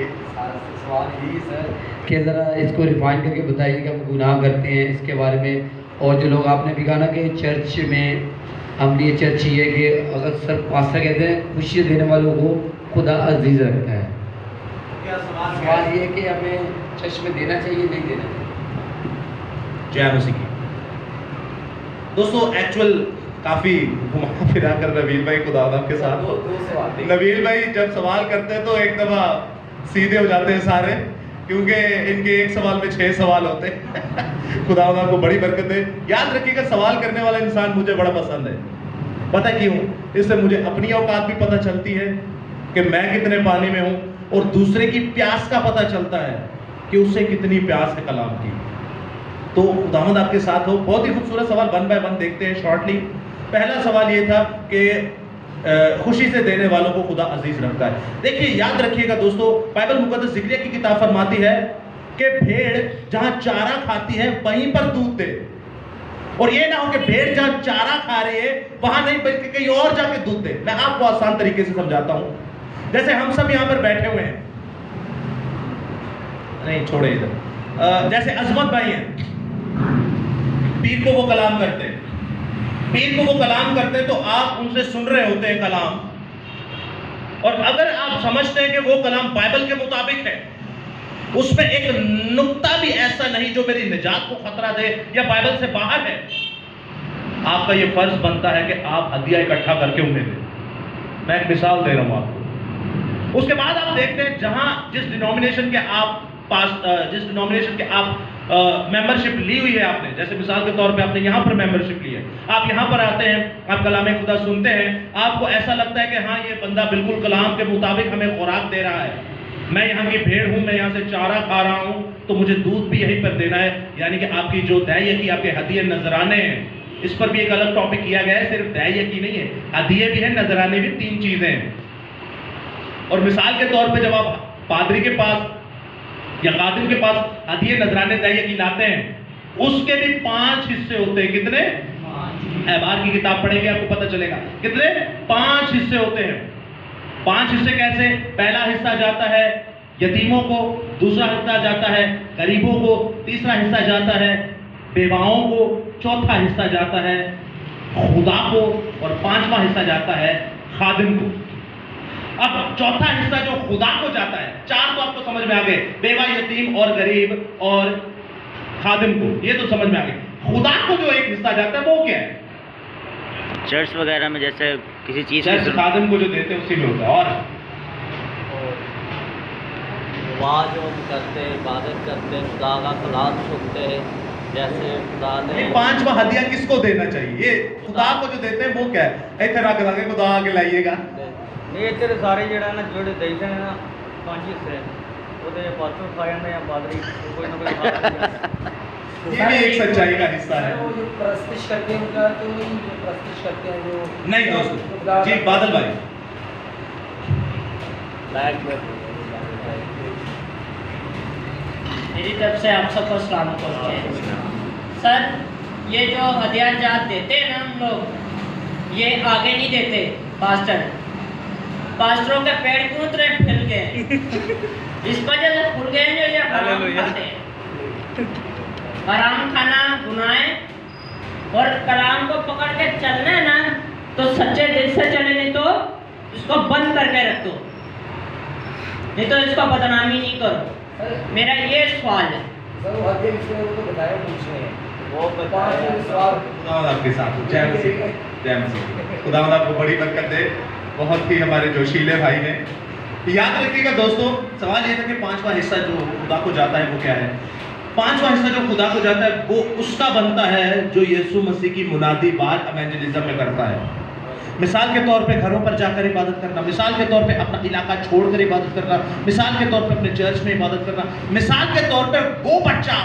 سوال یہی سر کہ ذرا اس کو ریفائن کر کے بتائیے کہ ہم گناہ کرتے ہیں اس کے بارے میں. اور جو لوگ آپ نے بھی کہا نا کہ چرچ میں ہم یہ چرچ یہ ہے کہ اگر سر پاسٹر کہتے ہیں خوشی دینے والوں کو خدا عزیز رکھتا ہے. سوال یہ ہے کہ ہمیں چرچ میں دینا چاہیے نہیں دینا چاہیے. جے مسیح کی دوستو ایکچوئل کافی گھما پھرا کر نبیل بھائی خدا آپ کے ساتھ نبیل بھائی جب سوال کرتے ہیں تو ایک دفعہ سیدھے ہو جاتے ہیں سارے, کیونکہ ان کے ایک سوال میں 6 سوال ہوتے ہیں. خدا آپ کو بڑی برکت ہے. یاد رکھیے گا سوال کرنے والا انسان مجھے بڑا پسند ہے. پتہ کیوں؟ اس سے مجھے اپنی اوقات بھی پتہ چلتی ہے کہ میں کتنے پانی میں ہوں, اور دوسرے کی پیاس کا پتہ چلتا ہے کہ اسے کتنی پیاس ہے کلام کی. تو خداوند آپ کے ساتھ ہو. بہت ہی خوبصورت سوال 1 by 1 دیکھتے ہیں شارٹلی. پہلا سوال یہ تھا کہ خوشی سے دینے والوں کو خدا عزیز رکھتا ہے. دیکھیے یاد رکھیے گا دوستو, بائبل مقدس ذکریہ کی کتاب فرماتی ہے کہ بھیڑ جہاں چارہ کھاتی ہے وہیں پر دودھ دے. اور یہ نہ ہو کہ بھیڑ جہاں چارہ کھا رہی ہے وہاں نہیں بلکہ کہیں اور جا کے دودھ دے. میں آپ کو آسان طریقے سے سمجھاتا ہوں. جیسے ہم سب یہاں پر بیٹھے ہوئے ہیں, نہیں چھوڑے ادھر, جیسے عظمت بھائی ہیں, پیر کو وہ کلام کرتے ہیں, پیر کو وہ کلام کرتے ہیں تو آپ ان سے سن رہے ہوتے ہیں کلام, اور اگر آپ سمجھتے ہیں کہ وہ کلام بائبل کے مطابق ہے, اس میں ایک نقطہ بھی ایسا نہیں جو میری نجات کو خطرہ دے یا بائبل سے باہر ہے, آپ کا یہ فرض بنتا ہے کہ آپ ہدیہ اکٹھا کر کے انہیں دیں. میں ایک مثال دے رہا ہوں آپ کو. اس کے بعد آپ دیکھتے ہیں جہاں جس ڈینومینیشن کے آپ ممبرشپ لی ہوئی ہے آپ نے, جیسے مثال کے طور پہ آپ نے یہاں پر ممبرشپ لی ہے, آپ یہاں پر آتے ہیں, آپ کلام خدا سنتے ہیں, آپ کو ایسا لگتا ہے کہ ہاں یہ بندہ بالکل کلام کے مطابق ہمیں خوراک دے رہا ہے, میں یہاں کی بھیڑ ہوں, میں یہاں سے چارہ کھا رہا ہوں, تو مجھے دودھ بھی یہیں پر دینا ہے. یعنی کہ آپ کی جو دعائیہ کی آپ کے ہدیے نذرانے ہیں, اس پر بھی ایک الگ ٹاپک کیا گیا ہے, صرف دعائیہ کی نہیں ہے, ہدیے بھی ہے, نذرانے بھی, 3 چیزیں ہیں. اور مثال کے طور پہ جب آپ پادری کے پاس یا خادم کے پاس ہدیے نذرانے دعائیہ کی لاتے ہیں, اس کے بھی 5 حصے ہوتے ہیں. کتنے؟ احبار کی کتاب پڑھیں گے آپ کو پتہ چلے گا کتنے 5 حصے ہوتے ہیں. 5 حصے کیسے؟ پہلا حصہ جاتا ہے یتیموں کو, دوسرا حصہ جاتا ہے غریبوں کو, تیسرا حصہ جاتا ہے بیواؤں کو, چوتھا حصہ جاتا ہے خدا کو, اور 5واں حصہ جاتا ہے خادم کو. اب چوتھا حصہ جو خدا کو جاتا ہے, 4 تو آپ کو سمجھ میں آ گئے, بیوہ, یتیم اور غریب اور خادم کو, یہ تو سمجھ میں آ گئے. خدا کو جو ایک حصہ جاتا ہے وہ کیا ہے؟ چرچ وغیرہ میں جیسے کسی چیز چرچ خادم کو جو دیتے ہیں اسی میں ہوتا ہے. اور دعا جو ہم کرتے ہیں, عبادت کرتے ہیں, خدا کا کلام سنتے ہیں, جیسے خدا نے 5واں ہدیہ کس کو دینا چاہیے؟ یہ خدا کو جو دیتے ہیں وہ کیا ہے؟ ایتھے رکھ کے خدا آگے لائیے گا. یہ تیرے سارے جڑا نا جوڑے دیتے ہیں نا 5 حصے, وہ پاسٹر کھا جاتے ہیں, پادری کوئی نہ کوئی کھا جاتا ہے. یہ بھی ایک سچائی کا حصہ ہے. وہ جو پرستش کرتے ہیں ان کا تو نہیں, جو پرستش کرتے ہیں جو نہیں دوستو. جی بادل بھائی. میری طرف سے آپ سب کو سلام پہنچے. سر یہ جو ہدیہ جات دیتے ہیں نا ہم لوگ, یہ آگے نہیں دیتے. پاسٹروں کے پیڑ کیوں رہے پھل گئے, اس وجہ سے پھل گئے جو یہ حرام کھاتے ہیں. حرام کھانا گناہ ہے, اور کلام کو پکڑ کے چلنا ہے نا تو سچے دل سے چلے, نہیں تو اس کو بند کر کے رکھ دو, نہیں تو اس کو بدنامی نہیں کرو. میرا یہ سوال ہے. سر وہ ہدیہ کس نے وہ تو بتایا پوچھ رہے ہیں, وہ خداوند آپ کے ساتھ ہو. جے مسیح. جے مسیح. خداوند آپ کو بڑی برکت دے. بہت ہی ہمارے جوشیلے بھائی ہیں. یاد رکھیے گا دوستو, سوال یہ تھا کہ 5واں حصہ جو خدا کو جاتا ہے وہ کیا ہے؟ 5واں حصہ جو خدا کو جاتا ہے وہ اس کا بنتا ہے جو یسوع مسیح کی منادی بات ایونجلزم میں کرتا ہے. مثال کے طور پہ گھروں پر جا کر عبادت کرنا, مثال کے طور پہ اپنا علاقہ چھوڑ کر عبادت کرنا, مثال کے طور پہ اپنے چرچ میں عبادت کرنا, مثال کے طور پہ وہ بچہ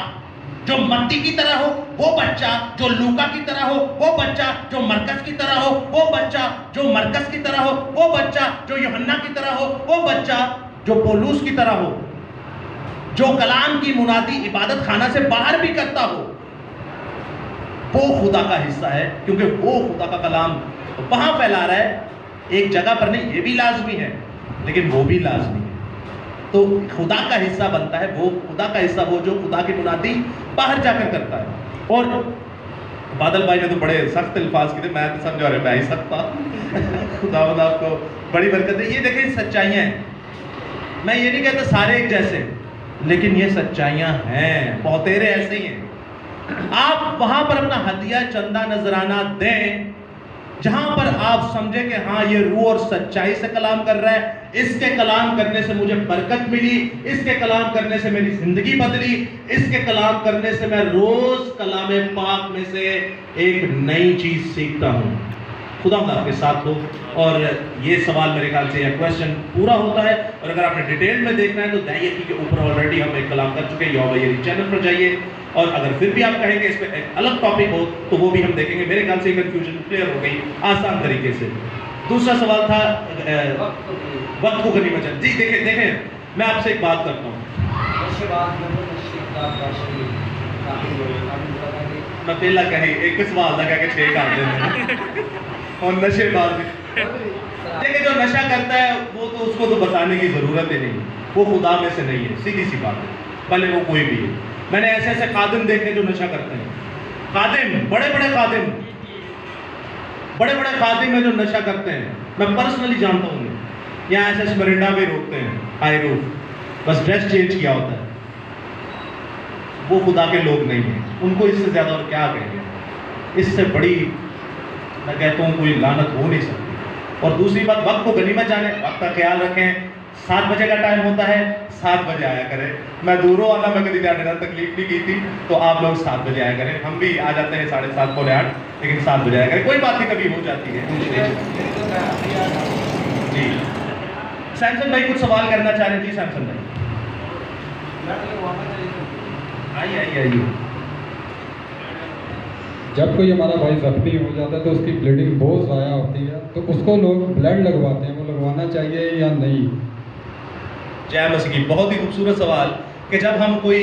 جو متی کی طرح ہو, وہ بچہ جو لوکا کی طرح ہو, وہ بچہ جو مرکز کی طرح ہو, وہ بچہ جو مرکز کی طرح ہو, وہ بچہ جو یوحنا کی طرح ہو, وہ بچہ جو پولوس کی طرح ہو، جو کلام کی منادی عبادت خانہ سے باہر بھی کرتا ہو، وہ خدا کا حصہ ہے، کیونکہ وہ خدا کا کلام وہاں پھیلا رہا ہے، ایک جگہ پر نہیں۔ یہ بھی لازمی ہے لیکن وہ بھی لازمی ہے۔ تو خدا کا حصہ بنتا ہے وہ، خدا کا حصہ وہ جو خدا کی منادی باہر جا کر کرتا ہے۔ اور بادل بھائی نے تو بڑے سخت الفاظ کی تھے، میں تو سمجھا رہے میں ہی سخت تھا۔ خدا آپ کو بڑی برکت ہے۔ یہ دیکھیں سچائیاں ہیں، میں یہ نہیں کہتا سارے ایک جیسے، لیکن یہ سچائیاں ہیں، بہتیرے ایسے ہی ہیں۔ آپ وہاں پر اپنا ہدیہ چندہ نذرانہ دیں جہاں پر آپ سمجھیں کہ ہاں یہ روح اور سچائی سے کلام کر رہا ہے، اس کے کلام کرنے سے مجھے برکت ملی، اس کے کلام کرنے سے میری زندگی بدلی، اس کے کلام کرنے سے میں روز کلام پاک میں سے ایک نئی چیز سیکھتا ہوں۔ خدا آپ کے ساتھ ہو۔ اور یہ سوال میرے خیال سے یہ کویسچن پورا ہوتا ہے، اور اگر آپ نے ڈیٹیل میں دیکھنا ہے تو دائیکی کے اوپر آلریڈی ہم ایک کلام کر چکے ہیں، یوبا یری چینل پر جائیے، اور اگر پھر بھی آپ کہیں گے اس پہ ایک الگ ٹاپک ہو تو وہ بھی ہم دیکھیں گے۔ میرے خیال سے کنفیوژن کلیئر ہو گئی آسان طریقے سے۔ دوسرا سوال تھا وقت کو غنیمت جان۔ جی دیکھیں میں آپ سے ایک بات کرتا ہوں، میں پہلا کہیں ایک سوال تھا کہ 6 کام دیں اور نشے باز بھی۔ دیکھیں جو نشہ کرتا ہے وہ تو اس کو تو بتانے کی ضرورت ہی نہیں، وہ خدا میں سے نہیں ہے، سیدھی سی بات ہے، بھلے وہ کوئی بھی ہے۔ میں نے ایسے ایسے خادم دیکھے جو نشہ کرتے ہیں، خادم بڑے بڑے خادم ہیں جو نشہ کرتے ہیں، میں پرسنلی جانتا ہوں انہیں، یہاں ایسے ایسے مرنڈا میں روکتے ہیں، ہائی روف، بس ڈریس چینج کیا ہوتا ہے۔ وہ خدا کے لوگ نہیں ہیں، ان کو اس سے زیادہ اور کیا کہیں گے، اس سے بڑی میں کہتا ہوں کوئی لعنت ہو نہیں سکتی۔ اور دوسری بات، وقت کو غنیمت جانیں، وقت کا خیال رکھیں۔ 7 بجے کا ٹائم ہوتا ہے، 7 بجے آیا کریں۔ میں دوروں والا میں کبھی جانے کا تکلیف نہیں کی تھی، تو آپ لوگ 7 بجے آیا کریں۔ ہم بھی آ جاتے ہیں 7:30 پونے 8، لیکن 7 بجے آیا کریں، کوئی بات نہیں، کبھی ہو جاتی ہے۔ جی سیمسن بھائی کچھ سوال کرنا چاہ رہے ہیں؟ جی سیمسن بھائی آئیے۔ جب کوئی ہمارا بھائی زخمی ہو جاتا ہے تو اس کی بلیڈنگ بہت ضائع ہوتی ہے، تو اس کو لوگ بلڈ لگواتے ہیں، وہ لگوانا چاہیے یا نہیں؟ جے مسیح کی بہت ہی خوبصورت سوال کہ جب ہم کوئی،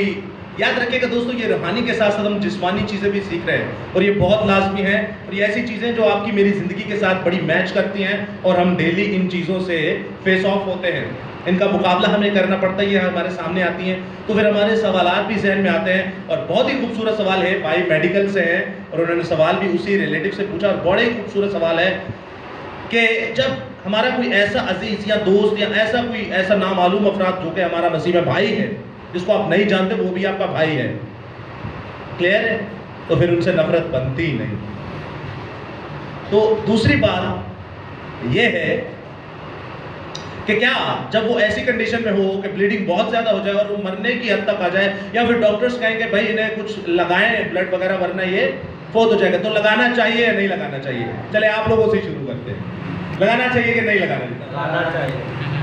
یاد رکھیے گا دوستو، یہ روحانی کے ساتھ ساتھ ہم جسمانی چیزیں بھی سیکھ رہے ہیں، اور یہ بہت لازمی ہے، اور یہ ایسی چیزیں جو آپ کی میری زندگی کے ساتھ بڑی میچ کرتی ہیں، اور ہم ڈیلی ان چیزوں سے فیس آف ہوتے ہیں، ان کا مقابلہ ہمیں کرنا پڑتا ہے، یہ ہمارے سامنے آتی ہیں، تو پھر ہمارے سوالات بھی ذہن میں آتے ہیں۔ اور بہت ہی خوبصورت سوال ہے، بھائی میڈیکل سے ہیں اور انہوں نے سوال بھی اسی ریلیٹو سے پوچھا، اور بڑے ہی خوبصورت سوال ہے کہ جب ہمارا کوئی ایسا عزیز یا دوست یا ایسا نامعلوم افراد جو کہ ہمارا مسیح میں بھائی ہے، جس کو آپ نہیں جانتے وہ بھی آپ کا بھائی ہے، کلیئر ہے، تو پھر ان سے نفرت بنتی ہی نہیں۔ تو دوسری بات یہ ہے کہ کیا جب وہ ایسی کنڈیشن میں ہو کہ بلیڈنگ بہت زیادہ ہو جائے اور وہ مرنے کی حد تک آ جائے، یا پھر ڈاکٹرز کہیں کہ بھائی انہیں کچھ لگائیں بلڈ وغیرہ ورنہ یہ فوت ہو جائے گا، تو لگانا چاہیے یا نہیں لگانا چاہیے؟ چلے آپ لوگوں سے شروع کرتے ہیں، لگانا چاہیے کہ نہیں لگانا چاہیے؟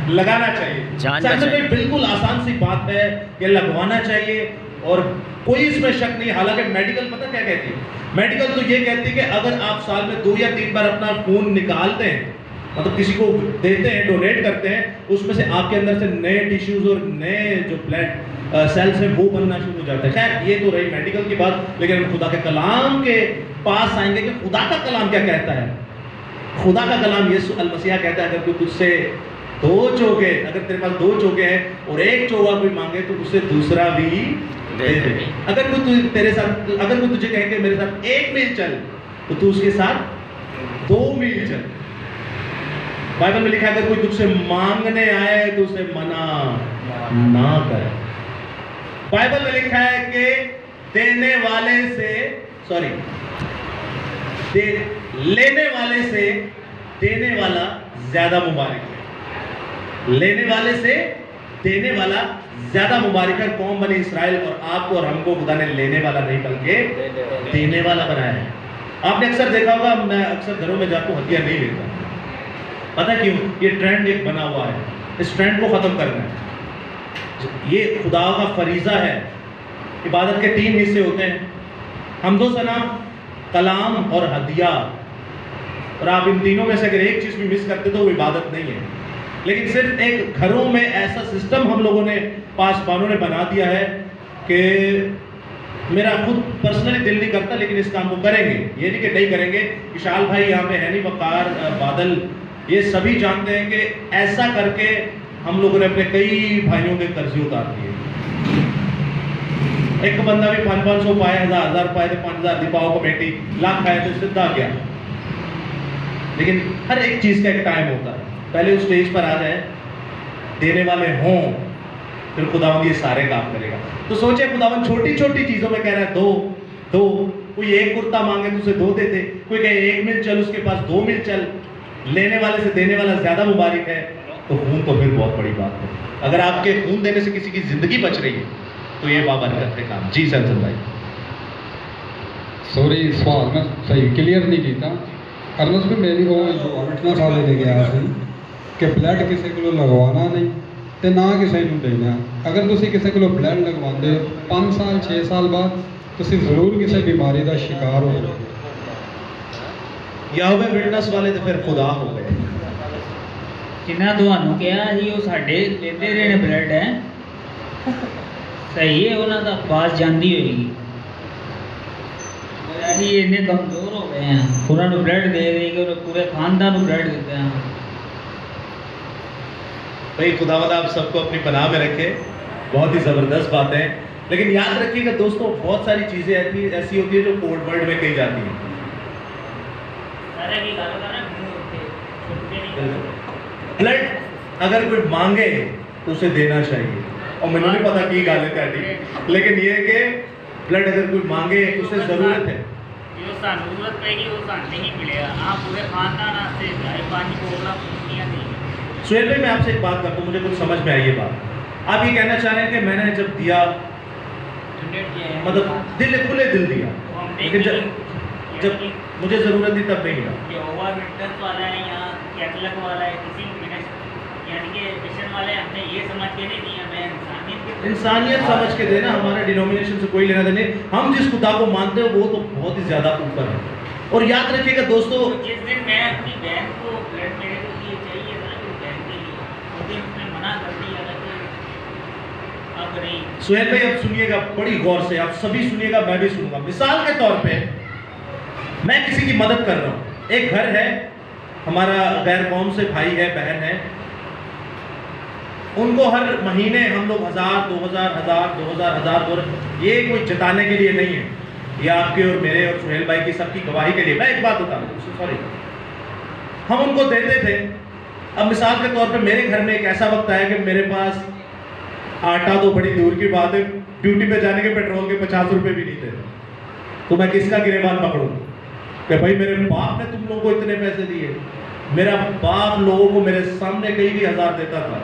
لگانا چاہیے۔ بالکل آسان سی بات ہے کہ لگوانا چاہیے، اور کوئی اس میں شک نہیں۔ حالانکہ میڈیکل پتہ کیا کہتی ہے؟ میڈیکل تو یہ کہتی ہے کہ اگر آپ سال میں 2 یا 3 بار اپنا خون نکالتے ہیں، مطلب کسی کو دیتے ہیں، ڈونیٹ کرتے ہیں، اس میں سے آپ کے اندر سے نئے ٹیشوز اور نئے جو بلڈ سیلز ہیں وہ بننا شروع ہو جاتے ہیں۔ خیر یہ تو رہی میڈیکل کی بات، لیکن ہم خدا کے کلام کے پاس آئیں گے کہ خدا کا کلام کیا کہتا ہے۔ خدا کا کلام یسوع المسیح کہتا ہے اگر کوئی تجھ سے 2 چوکے، اگر تیرے پاس 2 چوکے ہیں اور 1 چوگا کوئی مانگے تو اس سے دوسرا بھی دے دے۔ اگر کوئی تجھے کہے کہ میرے ساتھ 1 میل چل، تو تو اس کے ساتھ 2 میل چل۔ بائبل میں لکھا ہے اگر کوئی تجھ سے مانگنے آئے تو اسے منع نہ کر۔ بائبل میں لکھا ہے کہ لینے والے سے دینے والا زیادہ مبارک ہے۔ لینے والے سے دینے والا زیادہ مبارک ہے۔ قوم بنی اسرائیل اور آپ کو اور ہم کو خدا نے لینے والا نہیں بلکہ دینے والا بنایا ہے۔ آپ نے اکثر دیکھا ہوگا، میں اکثر گھروں میں جاتا ہوں ہدیہ نہیں لیتا، پتہ کیوں؟ یہ ٹرینڈ ایک بنا ہوا ہے، اس ٹرینڈ کو ختم کرنا ہے۔ یہ خدا کا فریضہ ہے۔ عبادت کے 3 حصے ہوتے ہیں، حمد و ثنا، کلام اور ہدیہ، اور آپ ان تینوں میں سے اگر ایک چیز بھی مس کرتے تو وہ عبادت نہیں ہے۔ لیکن صرف ایک گھروں میں ایسا سسٹم ہم لوگوں نے پاسبانوں نے بنا دیا ہے کہ میرا خود پرسنلی دل نہیں کرتا، لیکن اس کام کو کریں گے، یہ نہیں کہ نہیں کریں گے. وشال بھائی یہاں پہ ہے نہیں، وقار، بادل، یہ سبھی جانتے ہیں کہ ایسا کر کے ہم لوگوں نے اپنے کئی بھائیوں کے قرضے اتار دیے. ایک بندہ بھی 500 پائے، 1000 پائے تھے، 5000 دی پاؤ کمیٹی، لاکھ پائے تھے، سدھا گیا. لیکن ہر ایک چیز کا ایک ٹائم ہوتا ہے. پہلے اس سٹیج پر آ جائے، دینے والے ہوں، پھر خداوند یہ سارے کام کرے گا. تو سوچے خداوند چھوٹی چھوٹی چیزوں میں کہہ رہا ہے دو. کوئی ایک کرتا مانگے تو اسے 2 دے دے، کوئی کہے 1 میل چل، اس کے پاس 2 میل چل. لینے والے سے دینے والا زیادہ مبارک ہے. تو خون تو پھر بہت بڑی بات ہے. اگر آپ کے خون دینے سے کسی کی زندگی بچ رہی ہے تو یہ بابرکت ہے کام. جی سنسن بھائی. سوری سوال میں صحیح کلیئر نہیں کیتا. ارنس بھی میری وہ جو اٹھنا سال لے گیا سی کہ بلڈ کسی کو لگوانا نہیں تے نہ کسی کو دینا. اگر تسی کسی کو بلڈ لگواندے 5 سال 6 سال بعد تسی ضرور کسی بیماری دا شکار ہو جاؤ. یہوہ وٹنس والے تو پھر خدا ہو گئے. جنہیں تمہیں کہا جی وہ ساڈے لیتے رہے بلڈ ہے صحیح ہے، انہوں کا باز جاندی ہوئے گی. اینے کمزور ہو گئے ہیں، انہوں نے بلڈ دے دے کے پورے خاندان کو بلڈ دیتے ہیں. بھائی خداوند آپ سب کو اپنی پناہ میں رکھے. بہت ہی زبردست بات ہے. لیکن یاد رکھیے گا دوستوں، بہت ساری چیزیں ایسی ہوتی ہیں جو کوڈ ورڈ میں کہی جاتی ہیں. بلڈ اگر کوئی مانگے تو اسے دینا چاہیے. اور مجھے نہیں پتا کی گل ہے، لیکن یہ ہے کہ بلڈ اگر کوئی مانگے تو اسے ضرورت ہے. جو ضرورت پڑے گی وہ ساننے نہیں ملے گا. آپ پورے خاندان سے 5 پروگرام پوچھنیاں نہیں. سہیل بھائی میں آپ سے ایک بات کرتا ہوں، مجھے کچھ سمجھ میں آئی یہ بات. آپ یہ کہنا چاہ رہے ہیں کہ میں نے جب دیا مطلب دل کھلے دل دیا، لیکن جب مجھے ضرورت تھی تب نہیں ملا. یہوہ وٹنس والا ہے یا کیتھولک والا ہے، کسی یعنی کہ مشن والے ہم نے یہ سمجھ کے نہیں دیا، میں انسانیت سمجھ کے دینا. ہمارے ڈینومینیشن سے کوئی لینا دینا نہیں. ہم جس خدا کو مانتے ہیں وہ تو بہت ہی زیادہ اوپر ہے. اور یاد رکھیے گا دوستو، جس دن میں اپنی بہن کو بلڈ میرے کو یہ چاہیے تھا کہ بہن کے لیے، اس دن اس نے منع کر دیا تھا کہ اب نہیں. سہیل بھائی اب سنیے گا بڑی غور سے، آپ سبھی سنیے گا، میں بھی سنوں گا. مثال کے طور پہ میں کسی کی مدد کر رہا ہوں. ایک گھر ہے ہمارا، غیر قوم سے بھائی ہے، بہن ہے. ان کو ہر مہینے ہم لوگ 1000 2000 یہ کوئی جتانے کے لیے نہیں ہے، یہ آپ کے اور میرے اور سہیل بھائی کی سب کی گواہی کے لیے. میں ایک بات بتا رہا ہوں، سوری، ہم ان کو دیتے تھے. اب مثال کے طور پہ میرے گھر میں ایک ایسا وقت آیا کہ میرے پاس آٹا تو بڑی دور کی بات ہے، ڈیوٹی پہ جانے کے پیٹرول کے 50 روپے بھی نہیں تھے. تو میں کس کا گریبان پکڑوں کہ بھائی میرے باپ نے تم لوگوں کو اتنے پیسے دیے؟ میرا باپ لوگوں کو میرے سامنے کئی بھی 1000 دیتا تھا.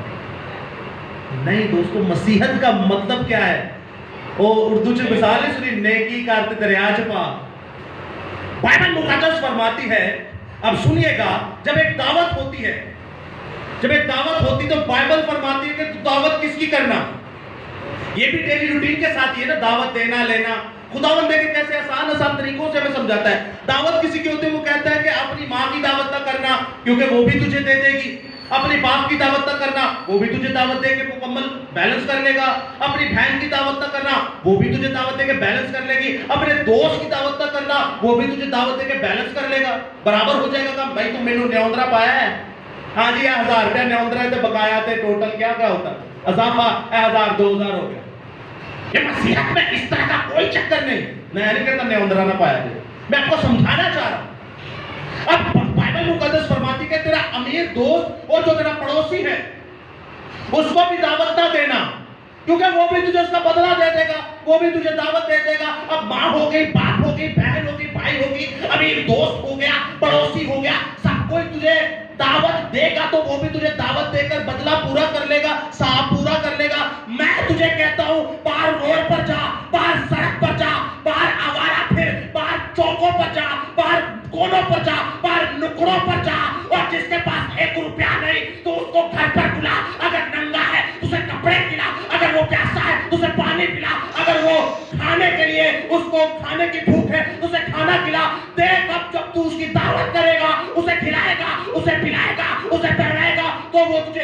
نہیں دوستو، مسیحت کا مطلب کیا ہے؟ وہ اردو چ مثال ہے سنی، نیکی کرتے دریا چ پا. بائبل مقدس فرماتی ہے، اب سنیے گا، جب ایک دعوت ہوتی ہے، جب ایک دعوت ہوتی تو بائبل فرماتی ہے کہ تو دعوت کس کی کرنا. یہ بھی ڈیلی روٹین کے ساتھ ہی ہے نا، دعوت دینا لینا. خداوند دیکھیں کیسے آسان طریقوں سے ہمیں سمجھاتا ہے. دعوت کسی کی ہوتی ہے، وہ کہتا ہے کہ اپنی ماں کی دعوت نہ کرنا کیونکہ وہ بھی تجھے دے دے گی. اپنی باپ کی دعوت نہ کرنا، وہ بھی تجھے دعوت دے کے مکمل بیلنس کر لے گا. اپنی بہن کی دعوت نہ کرنا، وہ بھی تجھے دعوت دے کے بیلنس کر لے گی. اپنے دوست کی دعوت نہ کرنا، وہ بھی تجھے دعوت دے کے بیلنس کر لے گا. برابر ہو جائے گا کام. بھائی تم میرے نیوندرا پایا ہے؟ ہاں جی 1000 روپیہ نیوندرا ہے، بقایا تھے ٹوٹل کیا ہوتا اضافہ 1000 2000 ہو گیا. یہ مسیحت میں اس طرح کا کوئی چکر نہیں. میں نہیں کہتا نیوندرا نہ پایا تھے، میں آپ کو سمجھانا چاہ رہا ہوں. اب بائبل مقدس فرماتی کہ تیرا امیر دوست اور جو تیرا پڑوسی ہے اس کو بھی دعوت نہ دینا، کیونکہ وہ بھی تجھے اس کا بدلہ دے دے گا، وہ بھی تجھے دعوت دے دے گا. اب ماں ہو گئی، باپ ہو گئی، بہن ہو گئی، بھائی ہوگی، امیر دوست ہو گیا، پڑوسی ہو گیا، سب کوئی تجھے دعوت دے گا تو وہ بھی تجھے دعوت دے کر بدلہ پورا کر لے گا، صاحب پورا کر لے گا. میں تجھے کہتا ہوں باہر روڈ پر جا، باہر سڑک پر جا، باہر آوارہ پھر، باہر چوکوں پر جا، باہر کونوں پر جا، باہر نکڑوں پر جا، اور جس کے پاس 1 روپیہ نہیں تو اس کو گھر پر بلا. اگر ننگا ہے تو اسے کپڑے پلا، اگر وہ پیاسا ہے تو اسے پانی پلا، اگر وہ کھانے کے لیے اس کو کھانے کی بھوک ہے تو اسے کھانا کھلا. دیکھ اب جب تو اس کی دعوت کرے گا، اسے کھلائے گا، اسے پلائے گا، اسے پہنائے گا، تو وہ تجھے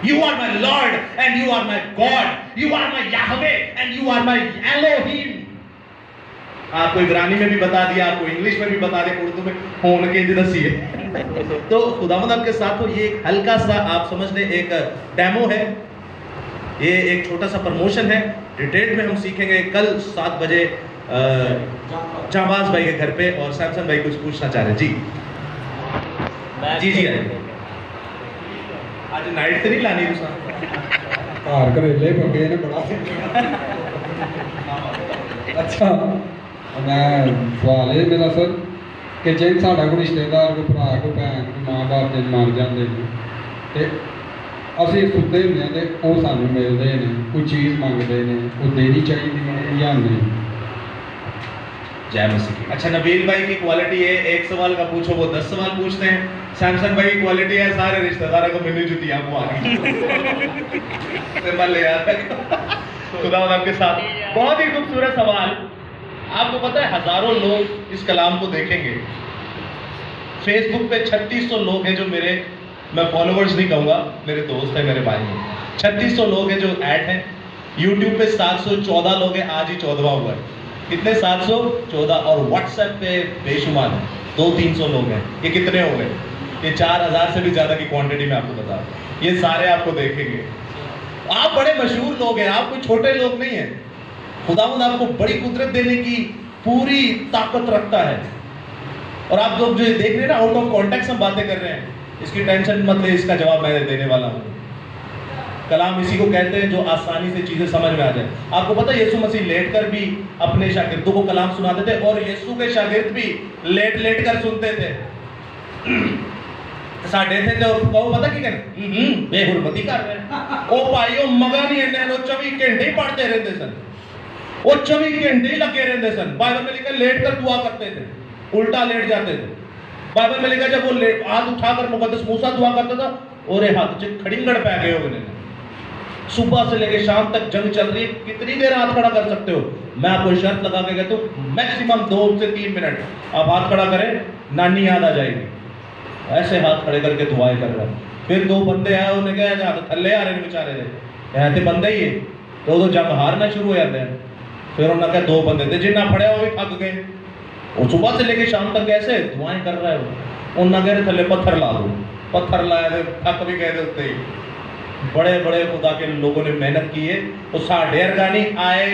You are my Lord and you are my God. You are my Yahweh and you are my Elohim. آپ کو عبرانی میں بھی بتا دیا, آپ کو انگلش میں بھی بتا دیا, اردو میں ہون کے دسی ہے. تو خداوند آپ کے ساتھ ہو. یہ ایک ہلکا سا آپ سمجھ لیں ایک ڈیمو ہے, یہ ایک چھوٹا سا پروموشن ہے. ڈیٹیل میں ہم سیکھیں گے کل 7 بجے جہباز بھائی کے گھر پہ. اور سیمسن بھائی کچھ پوچھنا چاہ رہے ہیں. جی آج نائٹ سے نہیں لانی گھر کریلے پکے نے بڑا. اچھا میں سوال ہے میرا سر کہ جن ساڈا کوئی رشتے دار کوئی بھرا کوئی بھن کوئی ماں باپ جن مر جاتے ہیں تے اسی ستے ہوندے ہیں تے وہ سانو ملتے ہیں, کوئی چیز منگتے ہیں, وہ دینی چاہیے یا نہیں؟ جے مسیح. اچھا نبیل بھائی کی کوالٹی ہے ایک سوال کا پوچھو وہ 10 سوال پوچھتے ہیں. سیمسنگ بھائی کی کوالٹی ہے سارے رشتہ داروں کو ملی جتیاں پوا دی. لے آتا خدا آپ کے ساتھ. بہت ہی خوبصورت سوال. آپ کو پتہ ہے ہزاروں لوگ اس کلام کو دیکھیں گے. فیس بک پہ 3600 لوگ ہیں جو میرے, میں فالوورز نہیں کہوں گا, میرے دوست ہیں, میرے بھائی ہیں. 3600 لوگ ہیں جو ایڈ ہیں. یوٹیوب پہ 714 لوگ ہیں, آج ہی 14واں ہوا ہے. کتنے؟ 714. اور واٹس ایپ پہ بے شمار ہیں, 200-300 لوگ ہیں. یہ کتنے ہو گئے؟ یہ 4000 سے بھی زیادہ کی کوانٹٹی میں آپ کو بتا رہا ہوں. یہ سارے آپ کو دیکھیں گے. آپ بڑے مشہور لوگ ہیں, آپ کوئی چھوٹے لوگ نہیں ہیں. خداوند آپ کو بڑی قدرت دینے کی پوری طاقت رکھتا ہے. اور آپ لوگ جو دیکھ رہے ہیں نا, آؤٹ آف کانٹیکٹ ہم باتیں کر رہے ہیں, اس کی ٹینشن مت لے, اس کا جواب میں دینے والا ہوں. کلام اسی کو کہتے ہیں جو آسانی سے چیزیں سمجھ میں آ جائیں. آپ کو پتہ ہے یسوع مسیح لیٹ کر بھی اپنے شاگردوں کو کلام سناتے تھے, اور یسوع کے شاگرد بھی لیٹ کر سنتے تھے. ساڈے تھے تو وہ پتہ کی کہنے بے حرمتی کر رہے ہیں. وہ بھائیو مگا نہیں ہے, 24 گھنٹے ہی پڑھتے رہتے سن, وہ 24 گھنٹے ہی لگے رہتے سن. بائبل میں لکھا لیٹ کر دعا کرتے تھے, الٹا لیٹ جاتے تھے. بائبل میں لکھا جب وہ ہاتھ اٹھا کر مقدس موسیٰ دعا کرتا تھا, اور ہاتھ کھڑنگڑ پہ گئے ہو گئے. صبح سے لے کے شام تک جنگ چل رہی ہے, کتنی دیر ہاتھ کھڑا کر سکتے ہو؟ میں آپ کو شرط لگا کے کہتا ہوں میکسیمم 2 سے 3 منٹ آپ ہاتھ کھڑا کریں, نانی یاد آ جائے گی. ایسے ہاتھ کھڑے کر کے دعائیں کر رہے ہیں. پھر 2 بندے آئے, انہیں کہا ہاتھ تھلے آ رہے ہیں بیچارے دے, ایسے بندے ہی ہے تو جنگ ہارنا شروع ہو جاتے ہیں. پھر انہوں نے کہا 2 بندے تھے جنہیں پڑے وہ بھی تھک گئے, اور صبح سے لے کے شام تک کیسے دعائیں کر رہے ہو. انہوں نے کہا تھلے پتھر لا دو, پتھر لائے تھے, تھک بھی گئے تھے اتنے ہی. بڑے بڑے خدا کے لوگوں نے محنت کی ہے. تو ساڈے ارگانی آئے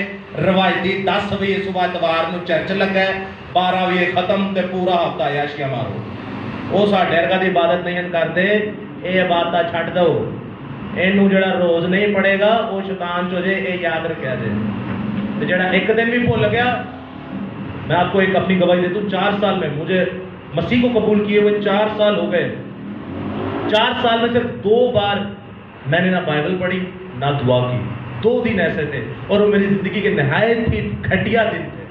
روایتی 10 بجے صبح اتوار نو چرچ لگا, 12 بجے ختم تے پورا ہفتہ عیاشیاں مارو. وہ ساڈے ارگا دی عبادت نہیں کرتے. یہ عبادت چھڈ دو, یہ جڑا روز نہیں پڑے گا وہ شیطان چو جے, یہ یاد رکھا جائے. جڑا ایک دن بھی بھول گیا, میں آپ کو ایک اپنی گواہی دیتا ہوں, 4 سال میں مجھے مسیح کو قبول کیے ہوئے 4 سال ہو گئے. 4 سال میں صرف 2 بار میں نے نہ بائبل پڑھی نہ دعا کی. 2 دن ایسے تھے, اور وہ میری زندگی کے نہایت ہی گھٹیا دن تھے.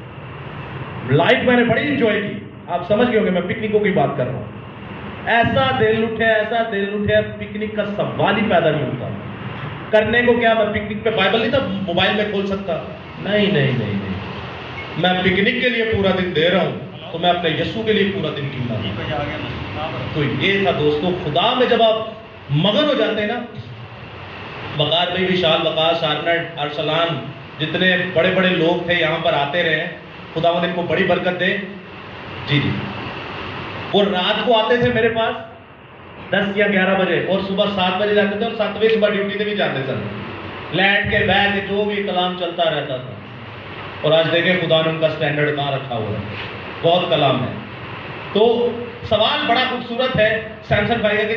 لائف میں نے بڑی انجوائے کی. آپ سمجھ گئے ہوں گے میں پکنکوں کی بات کر رہا ہوں. ایسا دل اٹھے, پکنک کا سوال ہی پیدا نہیں ہوتا. کرنے کو کیا, میں پکنک پہ بائبل نہیں تھا موبائل میں کھول سکتا, نہیں. میں پکنک کے لیے پورا دن دے رہا ہوں, تو میں اپنے یسوع کے لیے پورا دن کیوں نہ دوں. تو یہ تھا دوستوں, خدا میں جب آپ مگن ہو جاتے ہیں نا. وقار بھائی, وشال, وقاص, آرنٹ, ارسلان, جتنے بڑے بڑے لوگ تھے یہاں پر آتے رہے, خداوند ان کو بڑی برکت دے. جی وہ رات کو آتے تھے میرے پاس 10 یا 11 بجے, اور صبح 7 بجے جاتے تھے, اور 7 بجے صبح ڈیوٹی سے بھی جاتے سن. لیٹ کے بیٹھ کے جو بھی کلام چلتا رہتا تھا. اور آج دیکھیں خدا نے ان کا سٹینڈرڈ کہاں رکھا ہوا ہے. بہت کلام ہے. تو سوال بڑا خوبصورت ہے سیمسن بھائی کا کہ